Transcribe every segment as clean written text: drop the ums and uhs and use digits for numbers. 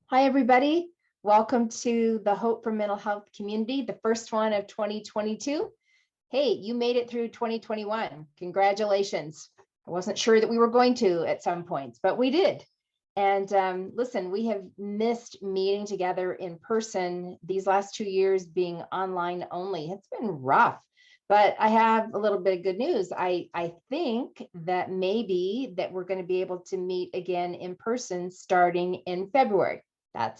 Hi, everybody. Welcome to the Hope for Mental Health community, the first one of 2022. Hey, you made it through 2021. Congratulations. I wasn't sure that we were going to at some points, but we did. And listen, we have missed meeting together in person these last 2 years being online only. It's been rough, but I have a little bit of good news. I think that maybe that we're going to be able to meet again in person starting in February.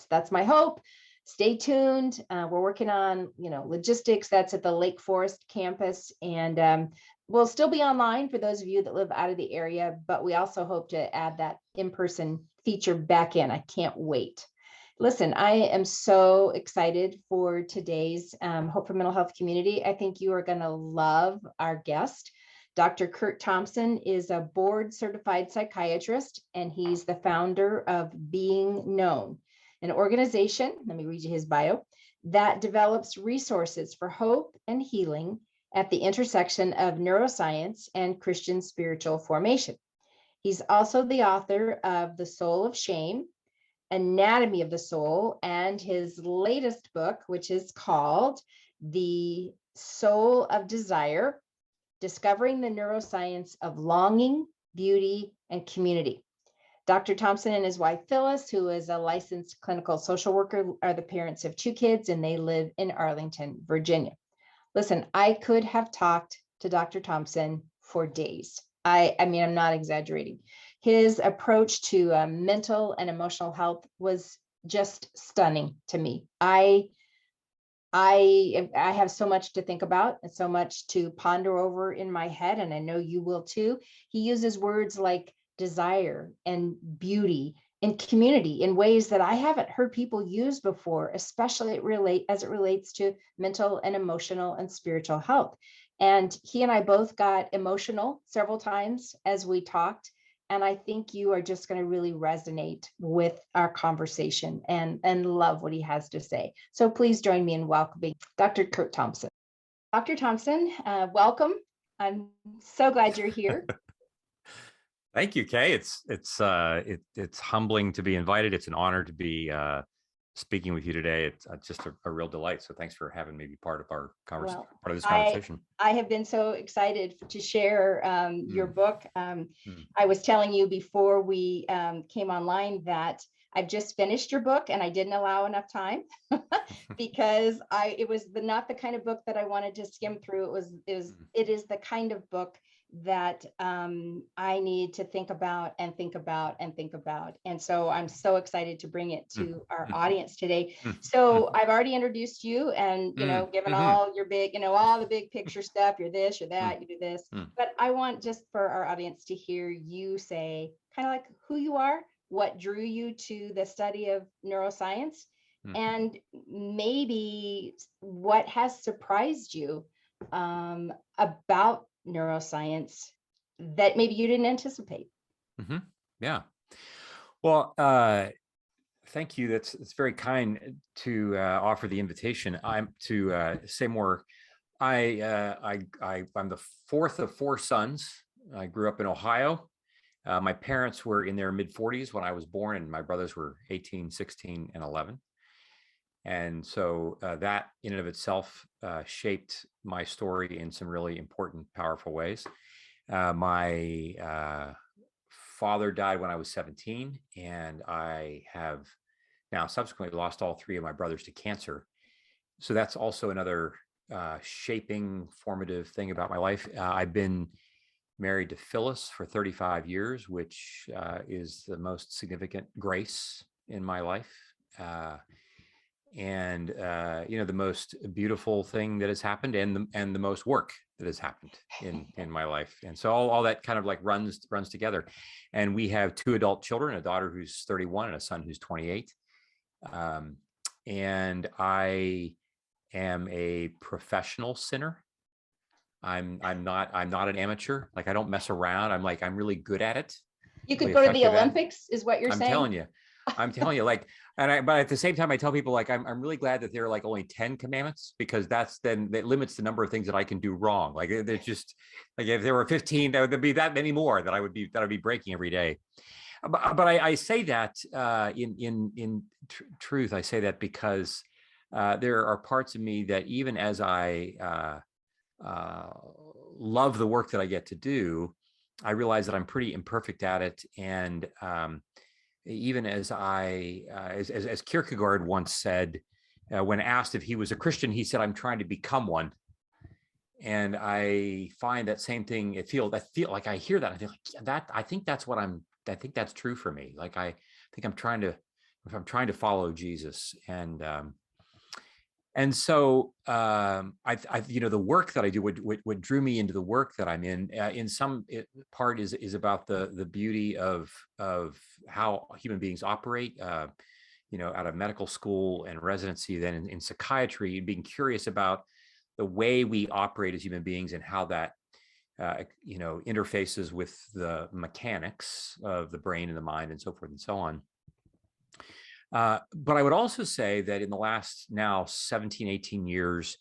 That's my hope. Stay tuned. We're working on, logistics. That's at the Lake Forest campus, and we'll still be online for those of you that live out of the area. But we also hope to add that in-person feature back in. I can't wait. Listen, I am so excited for today's Hope for Mental Health community. I think you are going to love our guest. Dr. Curt Thompson is a board certified psychiatrist, and he's the founder of Being Known, an organization, let me read you his bio, that develops resources for hope and healing at the intersection of neuroscience and Christian spiritual formation. He's also the author of The Soul of Shame, Anatomy of the Soul, and his latest book, which is called The Soul of Desire, Discovering the Neuroscience of Longing, Beauty, and Community. Dr. Thompson and his wife, Phyllis, who is a licensed clinical social worker, are the parents of 2 kids, and they live in Arlington, Virginia. Listen, I could have talked to Dr. Thompson for days. I mean, I'm not exaggerating. His approach to mental and emotional health was just stunning to me. I have so much to think about and so much to ponder over in my head, and I know you will too. He uses words like desire and beauty and community in ways that I haven't heard people use before, especially as it relates to mental and emotional and spiritual health. And he and I both got emotional several times as we talked. And I think you are just going to really resonate with our conversation and love what he has to say. So please join me in welcoming Dr. Curt Thompson. Dr. Thompson, welcome. I'm so glad you're here. Thank you, Kay. It's humbling to be invited. It's an honor to be speaking with you today. It's just a real delight. So thanks for having me be part of our conversation. Well, part of this conversation. I have been so excited to share your book. I was telling you before we came online that I've just finished your book, and I didn't allow enough time because it was not the kind of book that I wanted to skim through. It is the kind of book that I need to think about and think about and think about. And so I'm so excited to bring it to our audience today. So I've already introduced you and, given all your big, all the big picture stuff, you're this, you're that, you do this. But I want just for our audience to hear you say kind of like who you are, what drew you to the study of neuroscience, and maybe what has surprised you about neuroscience that maybe you didn't anticipate. Yeah. Well, thank you. It's very kind to offer the invitation. I'm to say more. I'm the 4th of 4 sons. I grew up in Ohio. My parents were in their mid-40s when I was born, and my brothers were 18, 16, and 11. And so that in and of itself shaped my story in some really important, powerful ways. My father died when I was 17, and I have now subsequently lost all 3 of my brothers to cancer. So that's also another shaping, formative thing about my life. I've been married to Phyllis for 35 years, which is the most significant grace in my life. And the most beautiful thing that has happened, and the most work that has happened in my life. And so all that kind of like runs together. And we have 2 adult children, a daughter who's 31 and a son who's 28. And I am a professional sinner. I'm not an amateur. Like, I don't mess around. I'm really good at it. You could go to the Olympics, is what you're saying. I'm telling you, like, but at the same time, I tell people, like, I'm really glad that there are like only 10 commandments, because that limits the number of things that I can do wrong. Like, it's just like, if there were 15, there would be that many more that I would be breaking every day. But I say that in truth, I say that because there are parts of me that even as I love the work that I get to do, I realize that I'm pretty imperfect at it. And even as as Kierkegaard once said, when asked if he was a Christian, he said, "I'm trying to become one." And I find that same thing. I feel like I hear that. I feel like that. I think that's what I think that's true for me. Like I think if I'm trying to follow Jesus, and so the work that I do, what drew me into the work that I'm in some part is about the beauty of how human beings operate. Out of medical school and residency, then in psychiatry, being curious about the way we operate as human beings and how that interfaces with the mechanics of the brain and the mind and so forth and so on. But I would also say that in the last now 17, 18 years,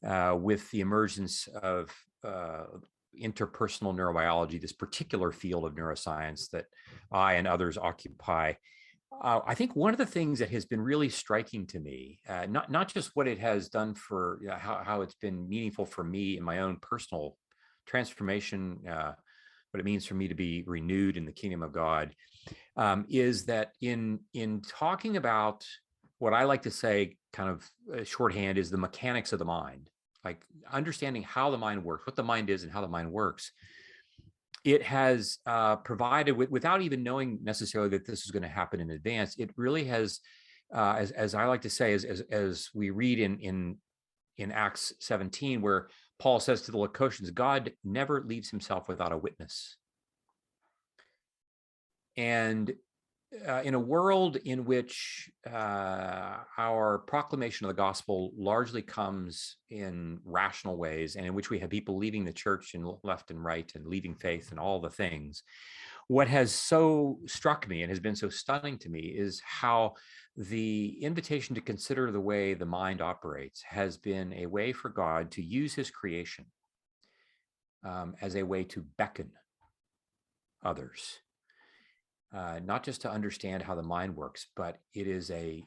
with the emergence of interpersonal neurobiology, this particular field of neuroscience that I and others occupy, I think one of the things that has been really striking to me, not just what it has done for how it's been meaningful for me in my own personal transformation, what it means for me to be renewed in the kingdom of God, is that in talking about what I like to say, kind of shorthand, is the mechanics of the mind, like understanding how the mind works, what the mind is and how the mind works. It has provided, without even knowing necessarily that this is going to happen in advance, it really has, as I like to say, as we read in Acts 17, where Paul says to the Laodiceans, God never leaves himself without a witness. And in a world in which our proclamation of the gospel largely comes in rational ways, and in which we have people leaving the church and left and right and leaving faith and all the things, what has so struck me and has been so stunning to me is how the invitation to consider the way the mind operates has been a way for God to use his creation as a way to beckon others. Not just to understand how the mind works, but it is a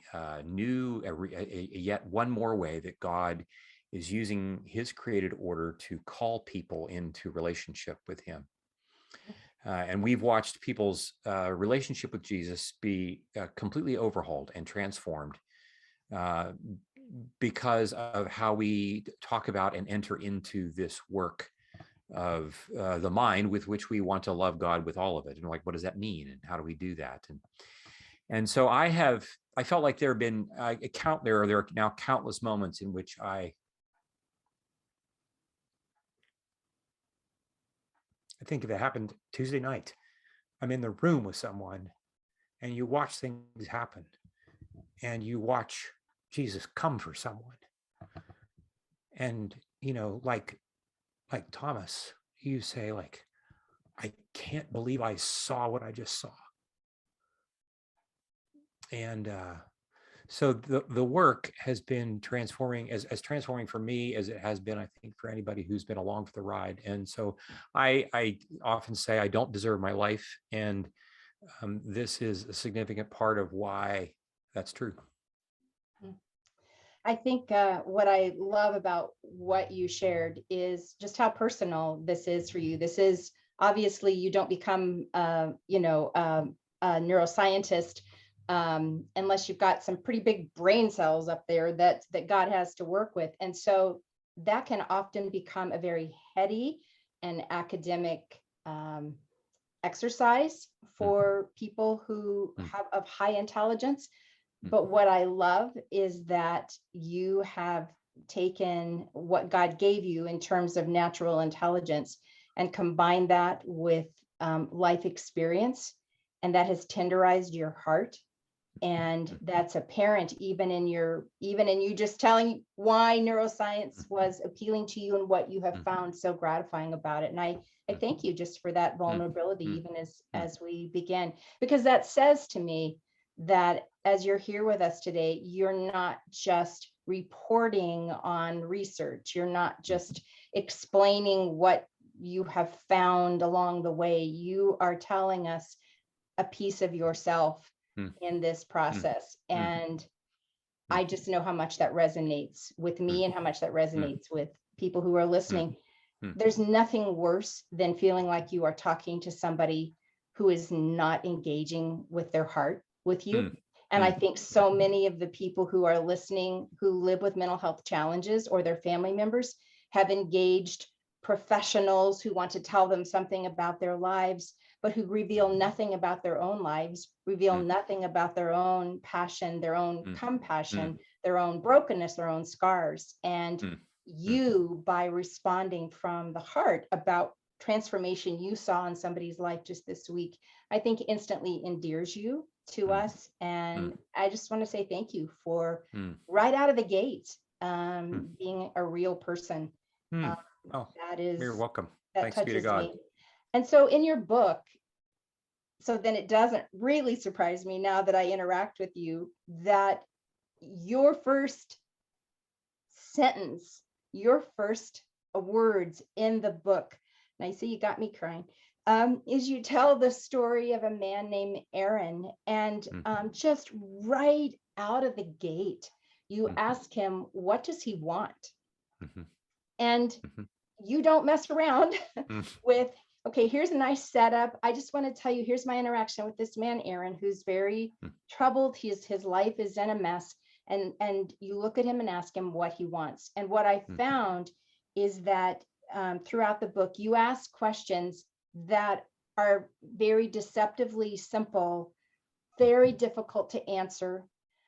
yet one more way that God is using his created order to call people into relationship with him. And we've watched people's relationship with Jesus be completely overhauled and transformed because of how we talk about and enter into this work of the mind with which we want to love God with all of it. And like, what does that mean? And how do we do that? And so I felt like there are now countless moments in which I think if it happened Tuesday night, I'm in the room with someone and you watch things happen and you watch Jesus come for someone. And, like Thomas, you say, like, I can't believe I saw what I just saw. And so the work has been transforming, as transforming for me as it has been, I think, for anybody who's been along for the ride. And so I often say I don't deserve my life. And this is a significant part of why that's true. I think what I love about what you shared is just how personal this is for you. This is obviously, you don't become, a neuroscientist unless you've got some pretty big brain cells up there that God has to work with. And so that can often become a very heady and academic exercise for people who have of high intelligence. But what I love is that you have taken what God gave you in terms of natural intelligence and combined that with life experience, and that has tenderized your heart. And that's apparent even in you just telling why neuroscience was appealing to you and what you have found so gratifying about it. And I thank you just for that vulnerability, even as we begin, because that says to me that as you're here with us today, you're not just reporting on research. You're not just explaining what you have found along the way. You are telling us a piece of yourself mm, in this process. mm, And mm, I just know how much that resonates with mm, me and how much that mm, resonates with people who are mm, listening. mm, There's nothing worse than feeling like you are talking to somebody who is not engaging with their heart with you. mm, And I mm, think so many of the people who are listening who live with mental health challenges or their family members have engaged professionals who want to tell them something about their lives, but who reveal nothing about their own lives, reveal mm, nothing about their own passion, their own mm, mm, compassion, their own brokenness, their own scars. And mm, mm, you, by responding from the heart about transformation you saw in somebody's life just this week, I think instantly endears you to mm, us. And mm, I just want to say thank you for mm, right out of the gate mm, being a real person. mm. Um, Oh, that you're is, welcome. that Thanks be to touches God. me. And so in your book, so then it doesn't really surprise me now that I interact with you that your first sentence, your first words in the book, and I see you got me crying, is you tell the story of a man named Aaron. And Mm, just right out of the gate, you mm, ask him, what does he want? mhm, And mhm, you don't mess around mm, with, okay, here's a nice setup. I just want to tell you, here's my interaction with this man, Aaron, who's very mm, troubled. His life is in a mess. And you look at him and ask him what he wants. And what I mm, found is that throughout the book, you ask questions that are very deceptively simple, mm, very difficult to answer.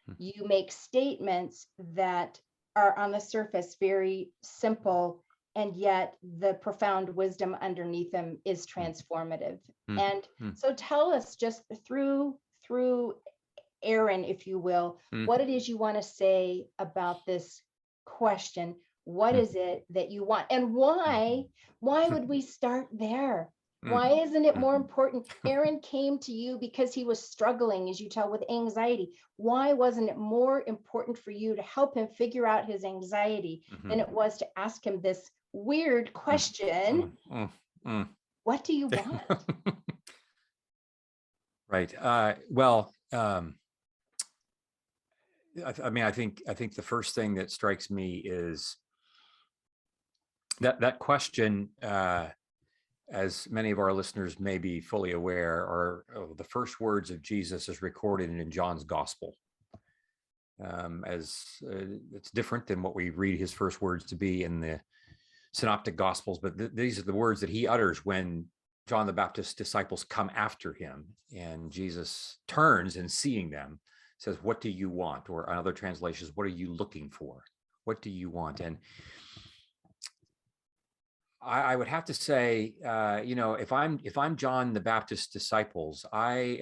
mm, You make statements that are on the surface very simple, and yet the profound wisdom underneath them is mm, transformative. mm, And mm, so tell us just through Aaron, if you will, mm, what it is you want to say about this question. What mm, is it that you want? And mm, why would we start there? mm, Why isn't it mm. more important? Aaron came to you because he was struggling, as you tell, with anxiety. Why wasn't it more important for you to help him figure out his anxiety Mhm, than it was to ask him this weird mm, question? mm, mm, mm. What do you want? Right. Well, I mean, I think the first thing that strikes me is that question, as many of our listeners may be fully aware, are the first words of Jesus is recorded in John's Gospel. As it's different than what we read his first words to be in the synoptic Gospels, but these are the words that he utters when John the Baptist's disciples come after him, and Jesus turns and seeing them says, "What do you want?" Or in other translations, "What are you looking for? What do you want?" And I would have to say, if I'm John the Baptist's disciples, I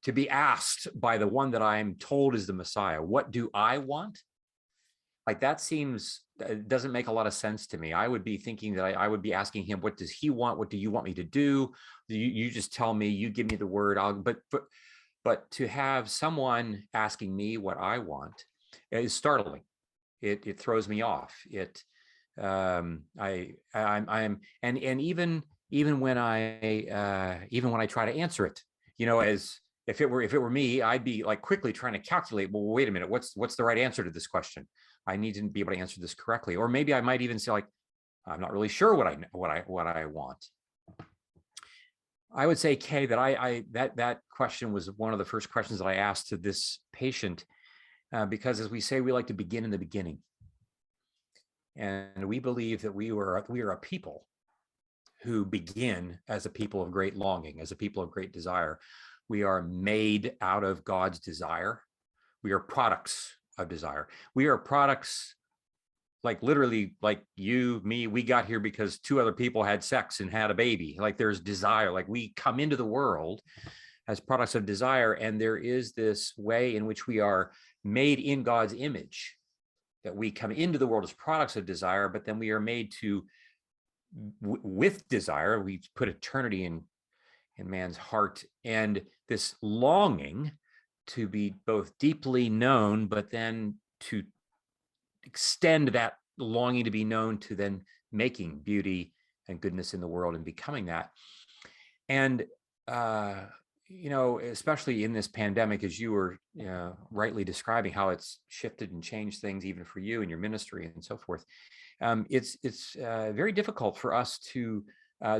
to be asked by the one that I'm told is the Messiah, what do I want? Like that seems, it doesn't make a lot of sense to me. I would be thinking that I would be asking him, what does he want? What do you want me to do? You just tell me, you give me the word. But to have someone asking me what I want is startling. It throws me off. I'm and even when I try to answer it, as if it were me, I'd be like quickly trying to calculate, well, wait a minute, what's the right answer to this question? I need to be able to answer this correctly. Or maybe I might even say, like, I'm not really sure what I want. I would say, Kay, that that question was one of the first questions that I asked to this patient, because as we say, we like to begin in the beginning. And we believe that we are a people who begin as a people of great longing, as a people of great desire. We are made out of God's desire. We are products of desire. We are products, like literally, like you, me, we got here because two other people had sex and had a baby. Like there's desire, like we come into the world as products of desire. And there is this way in which we are made in God's image, that we come into the world as products of desire, but then we are made to, with desire, we put eternity in man's heart, and this longing to be both deeply known, but then to extend that longing to be known to then making beauty and goodness in the world and becoming that. And especially in this pandemic, as you were rightly describing how it's shifted and changed things even for you and your ministry and so forth. It's very difficult for us to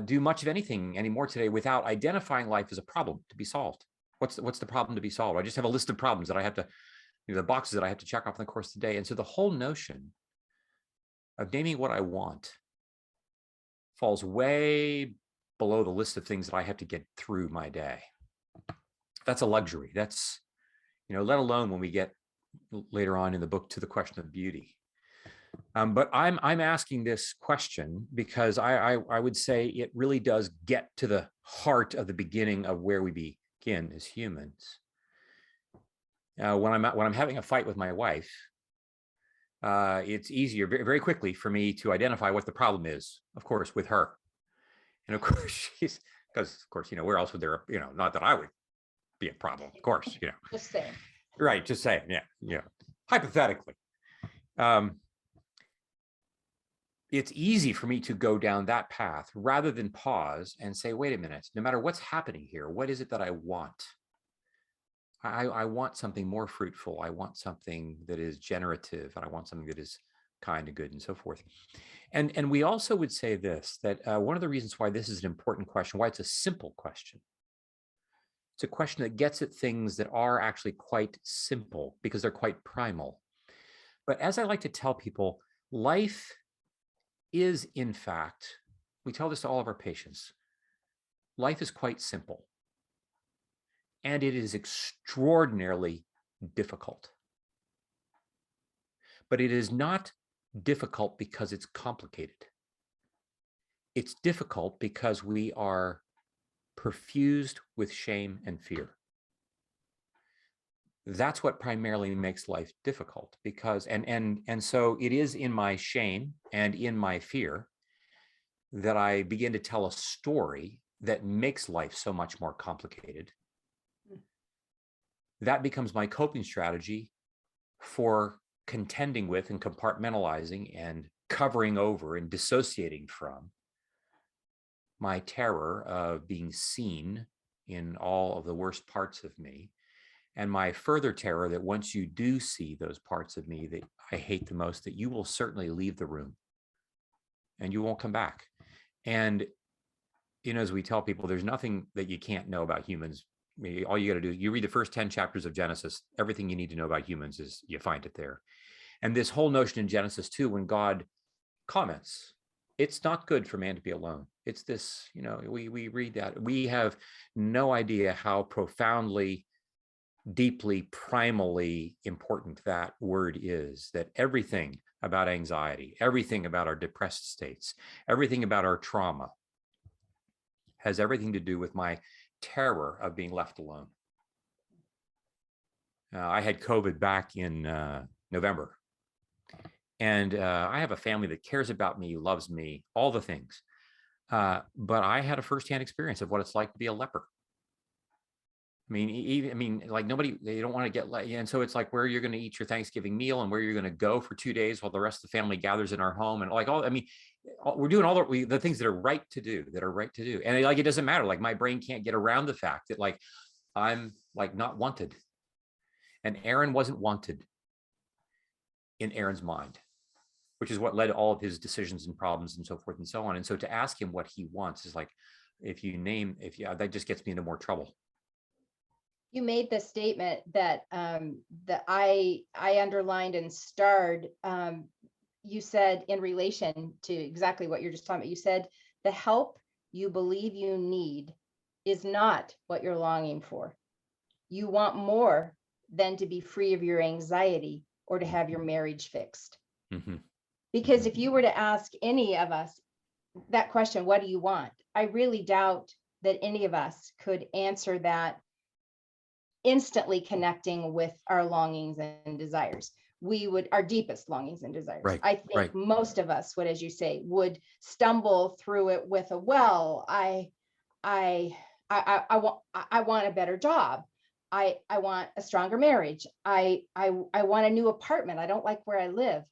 do much of anything anymore today without identifying life as a problem to be solved. What's the problem to be solved? I just have a list of problems that I have to, the boxes that I have to check off in the course of the day. And so the whole notion of naming what I want falls way below the list of things that I have to get through my day. That's a luxury. That's, let alone when we get later on in the book to the question of beauty. But I'm asking this question because I would say it really does get to the heart of the beginning of where we begin as humans. When I'm having a fight with my wife, it's easier very quickly for me to identify what the problem is, of course, with her. And of course, because of course, where else would there, not that I would be a problem, of course, Just saying. Right, just saying, yeah. Hypothetically. It's easy for me to go down that path rather than pause and say, wait a minute, no matter what's happening here, what is it that I want? I want something more fruitful. I want something that is generative, and I want something that is kind and good and so forth. And we also would say this, that one of the reasons why this is an important question, why it's a simple question, it's a question that gets at things that are actually quite simple because they're quite primal. But as I like to tell people, life is, in fact, we tell this to all of our patients, life is quite simple. And it is extraordinarily difficult. But it is not difficult because it's complicated. It's difficult because we are perfused with shame and fear. That's what primarily makes life difficult, because and so it is in my shame and in my fear that I begin to tell a story that makes life so much more complicated. That becomes my coping strategy for contending with and compartmentalizing and covering over and dissociating from my terror of being seen in all of the worst parts of me, and my further terror that once you do see those parts of me that I hate the most, that you will certainly leave the room and you won't come back. And, as we tell people, there's nothing that you can't know about humans. I mean, all you got to do, you read the first 10 chapters of Genesis, everything you need to know about humans is you find it there. And this whole notion in Genesis 2, when God comments, it's not good for man to be alone. It's this, we read that. We have no idea how profoundly, deeply, primally important that word is, that everything about anxiety, everything about our depressed states, everything about our trauma has everything to do with my terror of being left alone. I had COVID back in November. And I have a family that cares about me, loves me, all the things. But I had a firsthand experience of what it's like to be a leper. Like nobody, they don't want to get, and so it's like where you're going to eat your Thanksgiving meal and where you're going to go for 2 days while the rest of the family gathers in our home. And we're doing all the things that are right to do, And it doesn't matter. Like my brain can't get around the fact that I'm not wanted. And Aaron wasn't wanted in Aaron's mind, which is what led to all of his decisions and problems and so forth and so on. And so to ask him what he wants is like, that just gets me into more trouble. You made the statement that that I underlined and starred. You said in relation to exactly what you're just talking about. You said the help you believe you need is not what you're longing for. You want more than to be free of your anxiety or to have your marriage fixed. Mm-hmm. Because if you were to ask any of us that question, what do you want? I really doubt that any of us could answer that instantly connecting with our longings and desires. Our deepest longings and desires. Right, I think most of us would, as you say, would stumble through it with I want a better job. I want a stronger marriage. I want a new apartment. I don't like where I live.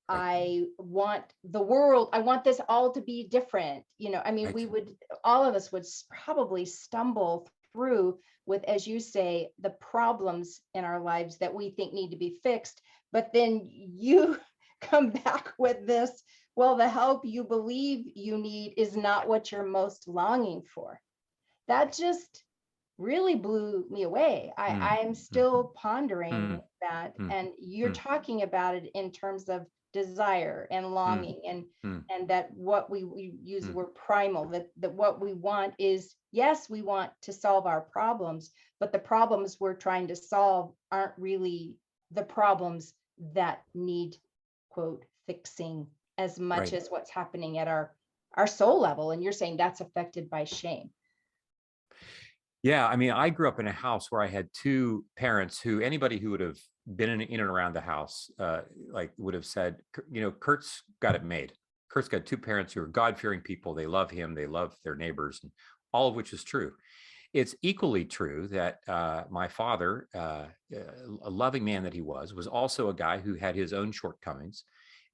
I want the world. I want this all to be different. All of us would probably stumble through with, as you say, the problems in our lives that we think need to be fixed. But then you come back with this, well, the help you believe you need is not what you're most longing for. That just really blew me away. I'm still pondering that. And you're talking about it in terms of desire and longing, and that what we use the word primal, that what we want is, yes, we want to solve our problems, but the problems we're trying to solve aren't really the problems that need, quote, fixing as much as what's happening at our soul level. And you're saying that's affected by shame. Yeah, I mean, I grew up in a house where I had two parents who, anybody who would have been in and around the house, like would have said, you know, Kurt's got it made. Kurt's got two parents who are God-fearing people. They love him. They love their neighbors, and all of which is true. It's equally true that my father, a loving man that he was also a guy who had his own shortcomings.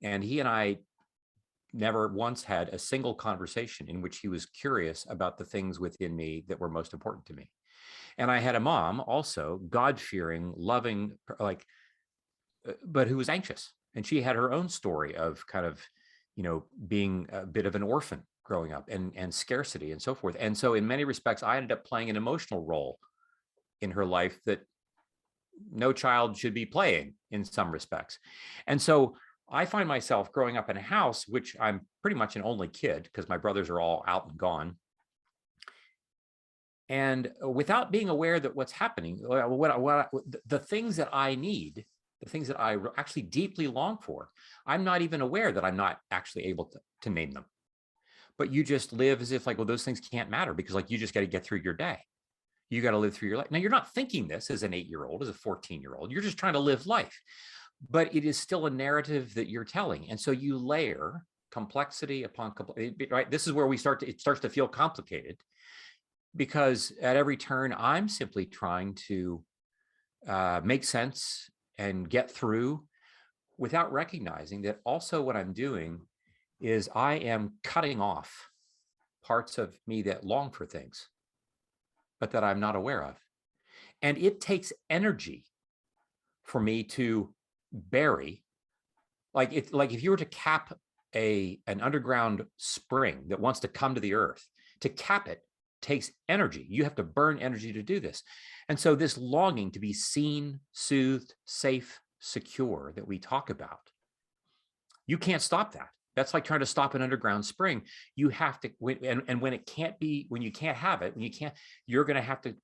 And he and I never once had a single conversation in which he was curious about the things within me that were most important to me. And I had a mom also, God-fearing, loving, like, but who was anxious. And she had her own story of kind of, you know, being a bit of an orphan growing up, and scarcity and so forth. And so in many respects, I ended up playing an emotional role in her life that no child should be playing in some respects. And so I find myself growing up in a house, which I'm pretty much an only kid because my brothers are all out and gone. And without being aware that what's happening, the things that I need, the things that I actually deeply long for, I'm not even aware that I'm not actually able to name them. But you just live as if like, well, those things can't matter because like you just got to get through your day. You got to live through your life. Now, you're not thinking this as an 8-year-old, as a 14-year-old. You're just trying to live life. But it is still a narrative that you're telling. And so you layer complexity upon complexity, right? This is where it starts to feel complicated, because at every turn, I'm simply trying to make sense and get through without recognizing that also what I'm doing is I am cutting off parts of me that long for things, but that I'm not aware of. And it takes energy for me to bury, like if you were to cap an underground spring that wants to come to the earth, to cap it takes energy. You have to burn energy to do this. And so this longing to be seen, soothed, safe, secure that we talk about, you can't stop that. That's like trying to stop an underground spring. You have to, and when it can't be, when you can't have it, you're going to have to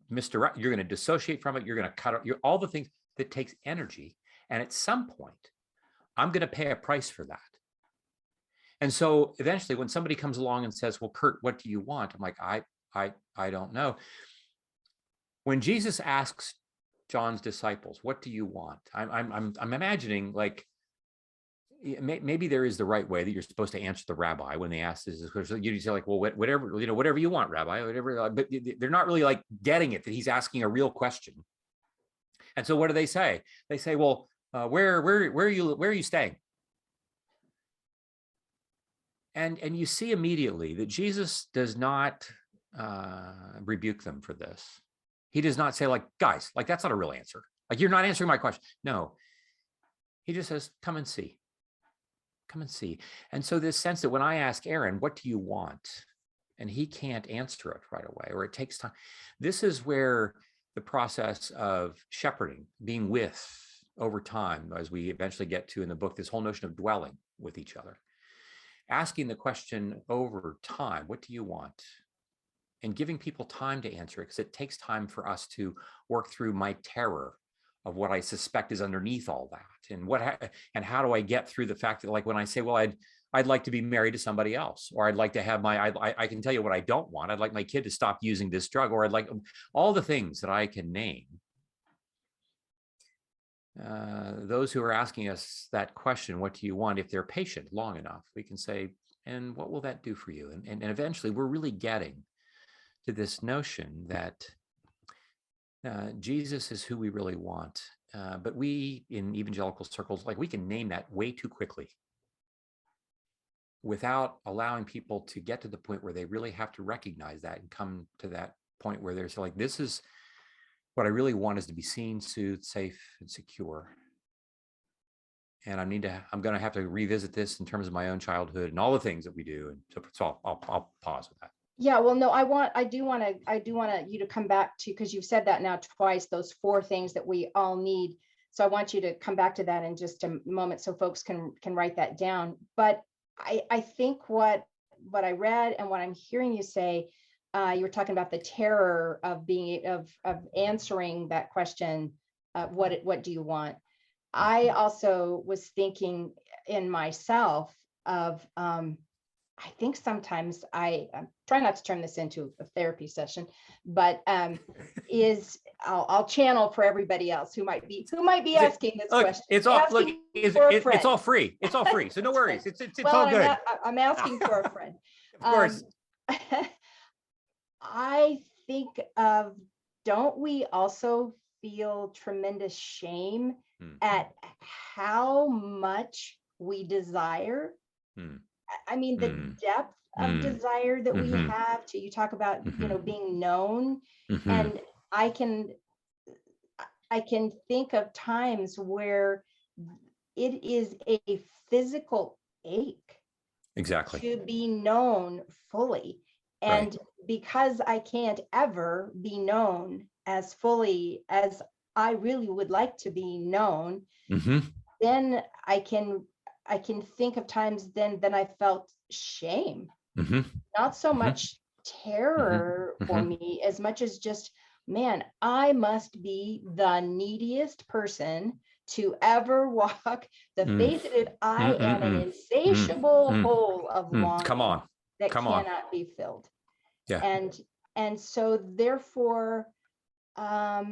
misdirect, you're going to dissociate from it. You're going to cut it, all the things that takes energy. And at some point, I'm going to pay a price for that. And so eventually when somebody comes along and says, well, Curt, what do you want? I'm like, I don't know. When Jesus asks John's disciples, what do you want? I'm imagining like, maybe there is the right way that you're supposed to answer the rabbi when they ask this question. You say like, well, whatever you want, Rabbi, whatever. But they're not really like getting it that he's asking a real question. And so what do they say? They say, well, where are you staying? And you see immediately that Jesus does not rebuke them for this. He does not say like, guys, like that's not a real answer. Like you're not answering my question. No, he just says, come and see. Come and see. And so this sense that when I ask Aaron, what do you want? And he can't answer it right away, or it takes time. This is where the process of shepherding, being with over time, as we eventually get to in the book, this whole notion of dwelling with each other, asking the question over time, what do you want? And giving people time to answer it, because it takes time for us to work through my terror of what I suspect is underneath all that. And how do I get through the fact that like when I say, well, I'd like to be married to somebody else, or I'd like to have I can tell you what I don't want. I'd like my kid to stop using this drug, or I'd like all the things that I can name. Those who are asking us that question, what do you want? If they're patient long enough, we can say, and what will that do for you? And eventually we're really getting to this notion that Jesus is who we really want. But we in evangelical circles, like we can name that way too quickly without allowing people to get to the point where they really have to recognize that and come to that point where there's like, this is what I really want, is to be seen, soothed, safe, and secure. And I'm going to have to revisit this in terms of my own childhood and all the things that we do. And so I'll pause with that. Yeah, well, no, I do want you to come back to, because you've said that now twice, those 4 things that we all need. So I want you to come back to that in just a moment so folks can write that down. But I think what I read and what I'm hearing you say, you were talking about the terror of answering that question, what do you want? I also was thinking in myself of, I think sometimes I try not to turn this into a therapy session, but I'll channel for everybody else who might be asking this question. It's all free. It's all free. So no worries. It's all good. I'm asking for a friend. Of course. I think of, don't we also feel tremendous shame at how much we desire? I mean, the depth of desire that we have to, you talk about, being known. And I can think of times where it is a physical ache. Exactly. To be known fully. And because I can't ever be known as fully as I really would like to be known, then I can think of times then I felt shame, not so much terror for me, as much as just, man, I must be the neediest person to ever walk the face of it. I am an insatiable hole of longing that cannot be filled. Yeah. And so therefore, I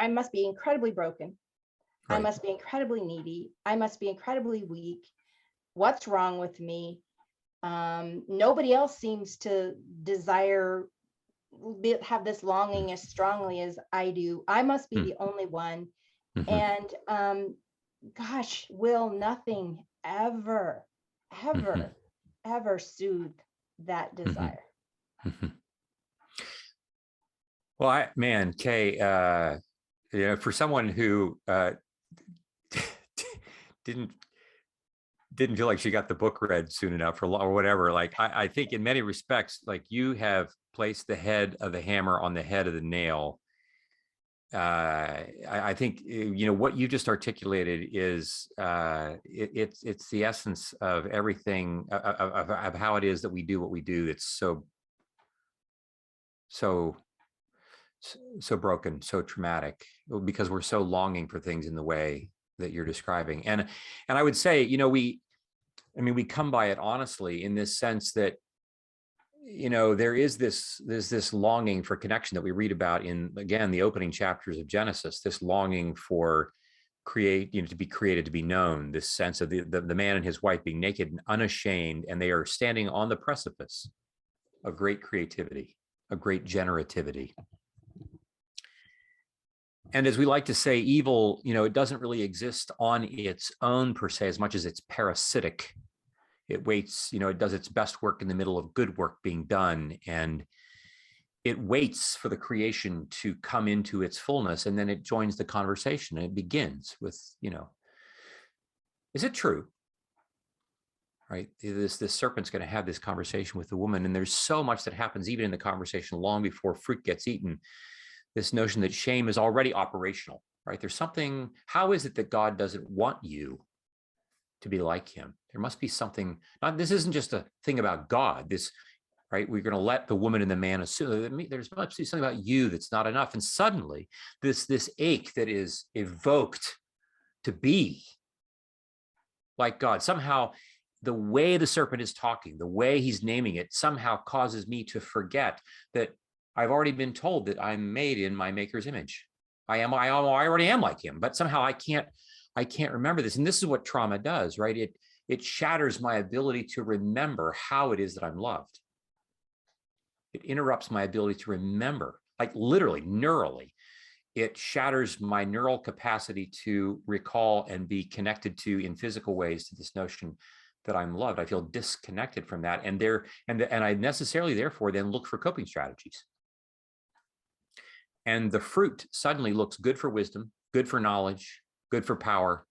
must be incredibly broken. I must be incredibly needy. I must be incredibly weak. What's wrong with me? Nobody else seems to have this longing as strongly as I do. I must be the only one. And gosh, will nothing ever soothe that desire? Well, Kay, for someone who didn't feel like she got the book read soon enough or whatever, like I think in many respects, like you have placed the head of the hammer on the head of the nail. I think what you just articulated is it's the essence of everything of how it is that we do what we do. It's so broken, so traumatic, because we're so longing for things in the way that you're describing. And I would say, we come by it honestly in this sense that, there's this longing for connection that we read about in, again, the opening chapters of Genesis, this longing for to be created, to be known, this sense of the man and his wife being naked and unashamed, and they are standing on the precipice of great creativity, of great generativity. And as we like to say, evil, it doesn't really exist on its own per se, as much as it's parasitic. It waits, it does its best work in the middle of good work being done. And it waits for the creation to come into its fullness. And then it joins the conversation, and it begins with, is it true? Right? This serpent's going to have this conversation with the woman. And there's so much that happens even in the conversation long before fruit gets eaten. This notion that shame is already operational, right? There's something, how is it that God doesn't want you to be like him? There must be something, this isn't just a thing about God, right? We're going to let the woman and the man assume, there's must be something about you that's not enough. And suddenly this ache that is evoked to be like God, somehow the way the serpent is talking, the way he's naming it, somehow causes me to forget that I've already been told that I'm made in my maker's image. I already am like him, but somehow I can't remember this. And this is what trauma does, right? It shatters my ability to remember how it is that I'm loved. It interrupts my ability to remember, like literally, neurally. It shatters my neural capacity to recall and be connected to in physical ways to this notion that I'm loved. I feel disconnected from that. And I necessarily, therefore, then look for coping strategies. And the fruit suddenly looks good for wisdom, good for knowledge, good for power,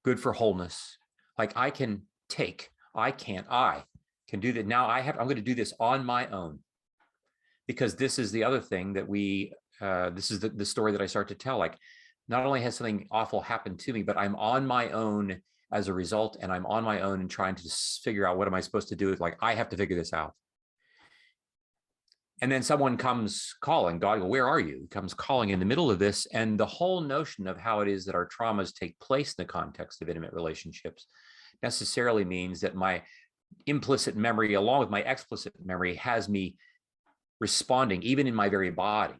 good for wholeness. Like I can do that. Now I'm going to do this on my own. Because this is the other thing that this is the story that I start to tell. Like, not only has something awful happened to me, but I'm on my own as a result, and I'm on my own and trying to figure out what am I supposed to do. Like, I have to figure this out. And then someone comes calling, God, where are you? Comes calling in the middle of this. And the whole notion of how it is that our traumas take place in the context of intimate relationships necessarily means that my implicit memory, along with my explicit memory, has me responding, even in my very body,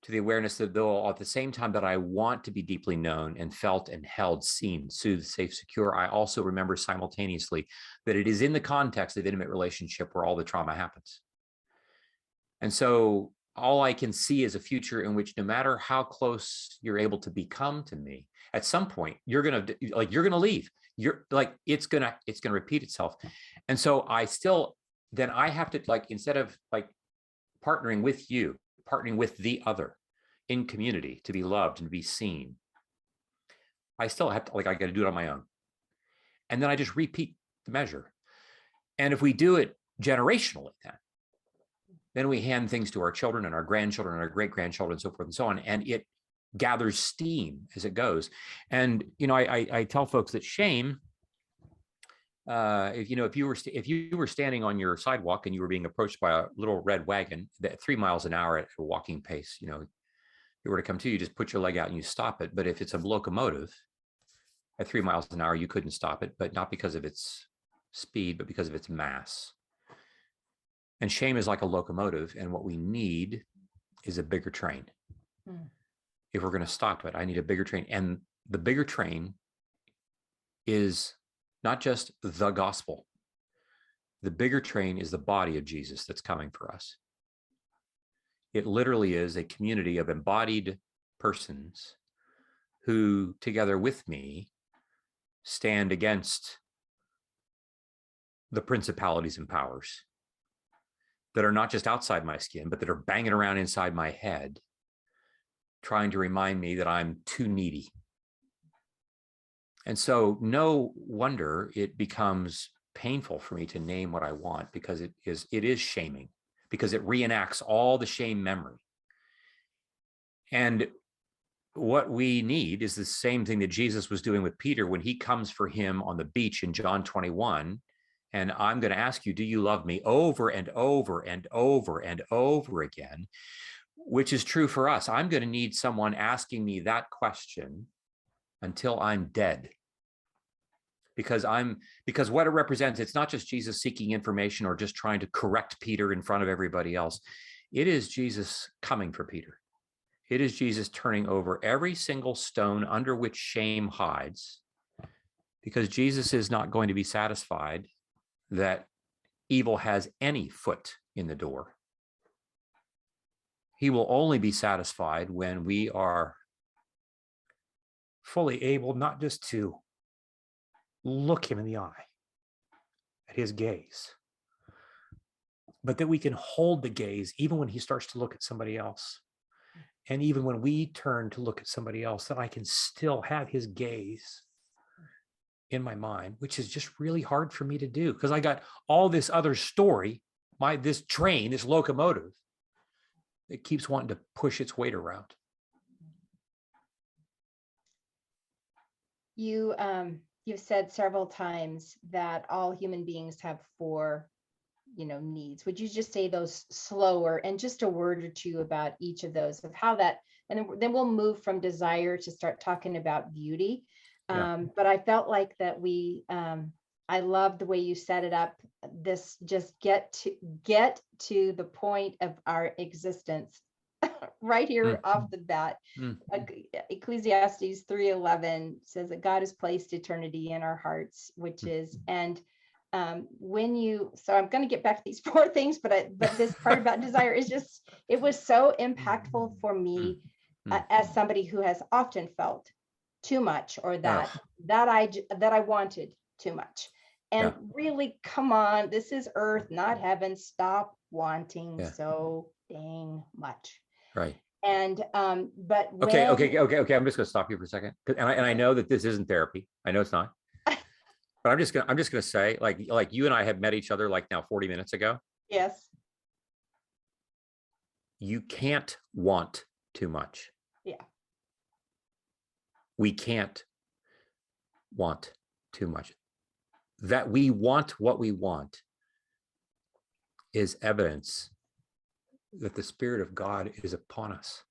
to the awareness that though at the same time that I want to be deeply known and felt and held, seen, soothed, safe, secure, I also remember simultaneously that it is in the context of intimate relationship where all the trauma happens. And so all I can see is a future in which no matter how close you're able to become to me, at some point you're going to leave. You're like, it's going to repeat itself. And so then I have to, like, instead of like partnering with you, partnering with the other in community to be loved and to be seen, I still have to, like, I got to do it on my own. And then I just repeat the measure. And if we do it generationally, then we hand things to our children and our grandchildren and our great-grandchildren and so forth and so on. And it gathers steam as it goes. And, I tell folks that shame, if you were standing on your sidewalk and you were being approached by a little red wagon at 3 miles an hour at a walking pace, it were to come to you, just put your leg out and you stop it. But if it's a locomotive at 3 miles an hour, you couldn't stop it, but not because of its speed, but because of its mass. And shame is like a locomotive, and what we need is a bigger train. If we're going to stop it, I need a bigger train. And the bigger train is not just the gospel. The bigger train is the body of Jesus that's coming for us. It literally is a community of embodied persons who, together with me, stand against the principalities and powers that are not just outside my skin, but that are banging around inside my head, trying to remind me that I'm too needy. And so no wonder it becomes painful for me to name what I want, because it is shaming, because it reenacts all the shame memory. And what we need is the same thing that Jesus was doing with Peter when he comes for him on the beach in John 21. And I'm going to ask you, do you love me? Over and over and over and over again, which is true for us. I'm going to need someone asking me that question until I'm dead. Because what it represents, it's not just Jesus seeking information or just trying to correct Peter in front of everybody else. It is Jesus coming for Peter. It is Jesus turning over every single stone under which shame hides, because Jesus is not going to be satisfied that evil has any foot in the door. He will only be satisfied when we are fully able not just to look him in the eye at his gaze, but that we can hold the gaze even when he starts to look at somebody else. And even when we turn to look at somebody else, that I can still have his gaze in my mind, which is just really hard for me to do, because I got all this other story, this train, this locomotive that keeps wanting to push its weight around. You've said several times that all human beings have 4, needs. Would you just say those slower, and just a word or two about each of those, of how that, and then we'll move from desire to start talking about beauty. Yeah. But I felt like that I love the way you set it up. This just get to the point of our existence right here off the bat. Ecclesiastes 3:11 says that God has placed eternity in our hearts, which is, and so I'm going to get back to these 4 things, but this part about desire is just, it was so impactful for me as somebody who has often felt too much, or that I wanted too much. And really, come on, this is earth, not heaven. Stop wanting so dang much. Right. And but Okay. when I'm just going to stop you for a second. And I know that this isn't therapy. I know it's not. But I'm just gonna say, like you and I have met each other like now 40 minutes ago. yes, You can't want too much. yeah, We can't want too much. That we want what we want is evidence that the Spirit of God is upon us.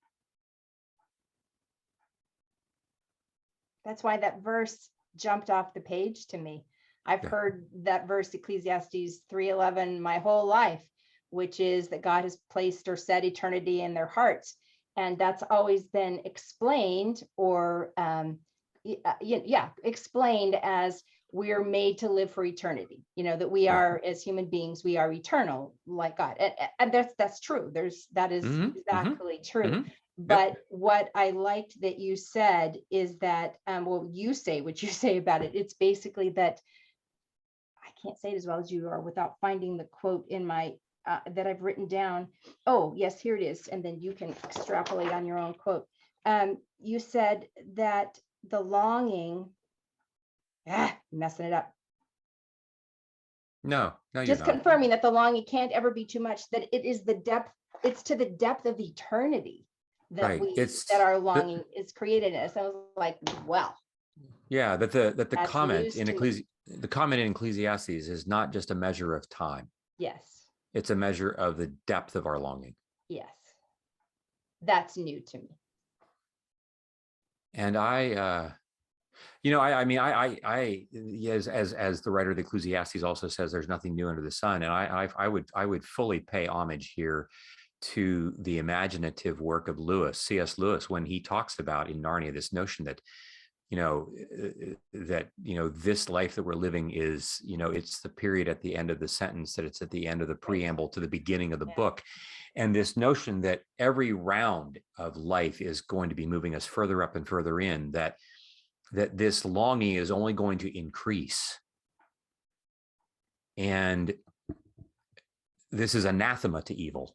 that's why that verse jumped off the page to me. I've heard that verse, Ecclesiastes 3:11, my whole life, which is that God has placed or set eternity in their hearts. And that's always been explained or explained as we're made to live for eternity. That we are, as human beings, we are eternal like God. And that's true. That is exactly true. But what I liked that you said is that, you say what you say about it. It's basically that, I can't say it as well as you are without finding the quote in my, that I've written down. Oh, yes, here it is. And then you can extrapolate on your own quote. You said that the longing, messing it up. No, you're just not. confirming that the longing can't ever be too much, that it is the depth, it's to the depth of eternity that that our longing is created in us. I was like, well. Yeah, that the comment in Ecclesiastes is not just a measure of time. Yes. It's a measure of the depth of our longing. Yes. That's new to me. And as the writer of the Ecclesiastes also says, there's nothing new under the sun. And I would fully pay homage here to the imaginative work of C.S. Lewis, when he talks about in Narnia this notion that this life that we're living is, it's the period at the end of the sentence, that it's at the end of the preamble to the beginning of the book. And this notion that every round of life is going to be moving us further up and further in, that this longing is only going to increase. And this is anathema to evil.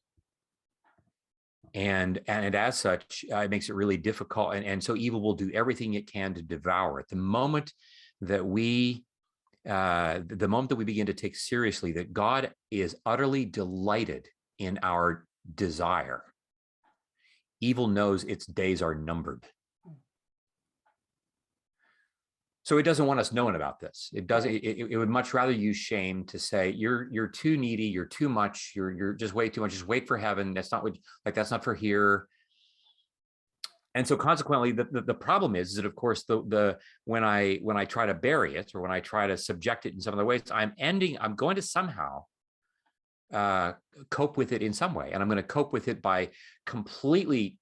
And as such, it makes it really difficult. And so evil will do everything it can to devour it. The moment that we begin to take seriously that God is utterly delighted in our desire, evil knows its days are numbered. So it doesn't want us knowing about this. It doesn't. It would much rather use shame to say you're too needy, you're too much, you're just way too much. Just wait for heaven. That's not that's not for here. And so consequently, the problem is that of course when I try to bury it, or when I try to subject it in some other ways, I'm going to somehow cope with it in some way, and I'm going to cope with it by completely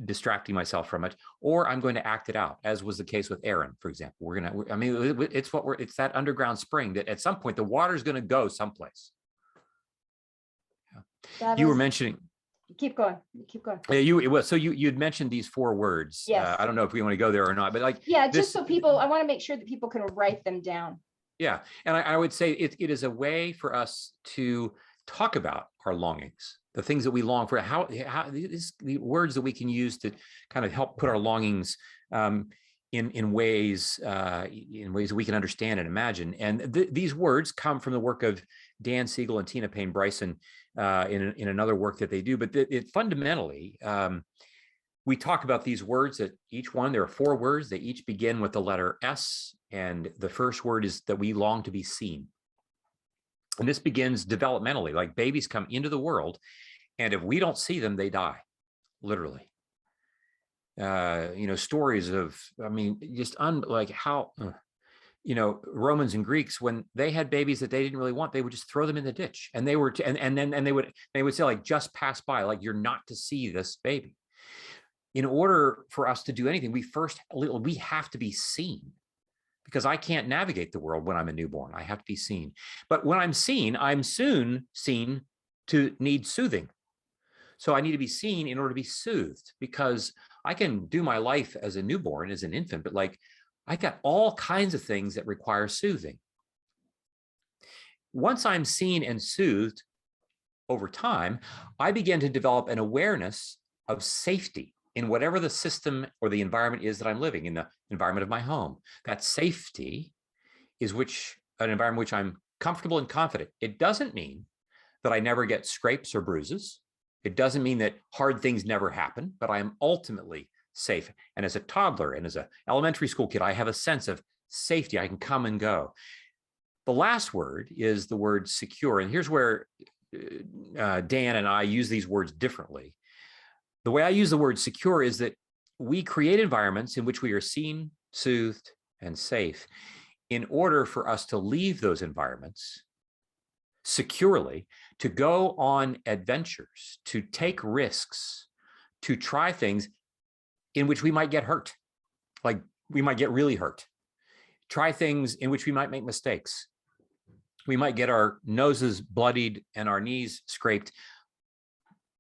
distracting myself from it, or I'm going to act it out, as was the case with Aaron, for example. It's that underground spring that at some point the water is going to go someplace. You were mentioning. Keep going. Yeah, so you'd mentioned these 4 words. Yes. I don't know if we want to go there or not, but just so people, I want to make sure that people can write them down. Yeah, and I would say it is a way for us to talk about our longings, the things that we long for, how the words that we can use to kind of help put our longings in ways that we can understand and imagine. And these words come from the work of Dan Siegel and Tina Payne Bryson in another work that they do. But fundamentally, we talk about these words that each one, there are 4 words. They each begin with the letter S. And the first word is that we long to be seen. And this begins developmentally, like babies come into the world, and if we don't see them, they die, literally. Stories of, Romans and Greeks, when they had babies that they didn't really want, they would just throw them in the ditch, and they were, and then they would say, like, just pass by, like, you're not to see this baby. In order for us to do anything, we have to be seen. Because I can't navigate the world when I'm a newborn. I have to be seen. But when I'm seen, I'm soon seen to need soothing. So I need to be seen in order to be soothed, because I can do my life as a newborn, as an infant, but I got all kinds of things that require soothing. Once I'm seen and soothed over time, I begin to develop an awareness of safety in whatever the system or the environment is that I'm living in, the environment of my home. That safety is an environment which I'm comfortable and confident. It doesn't mean that I never get scrapes or bruises. It doesn't mean that hard things never happen, but I am ultimately safe. And as a toddler and as an elementary school kid, I have a sense of safety. I can come and go. The last word is the word secure. And here's where Dan and I use these words differently. The way I use the word secure is that we create environments in which we are seen, soothed, and safe in order for us to leave those environments securely, to go on adventures, to take risks, to try things in which we might get hurt, like we might get really hurt, try things in which we might make mistakes. We might get our noses bloodied and our knees scraped,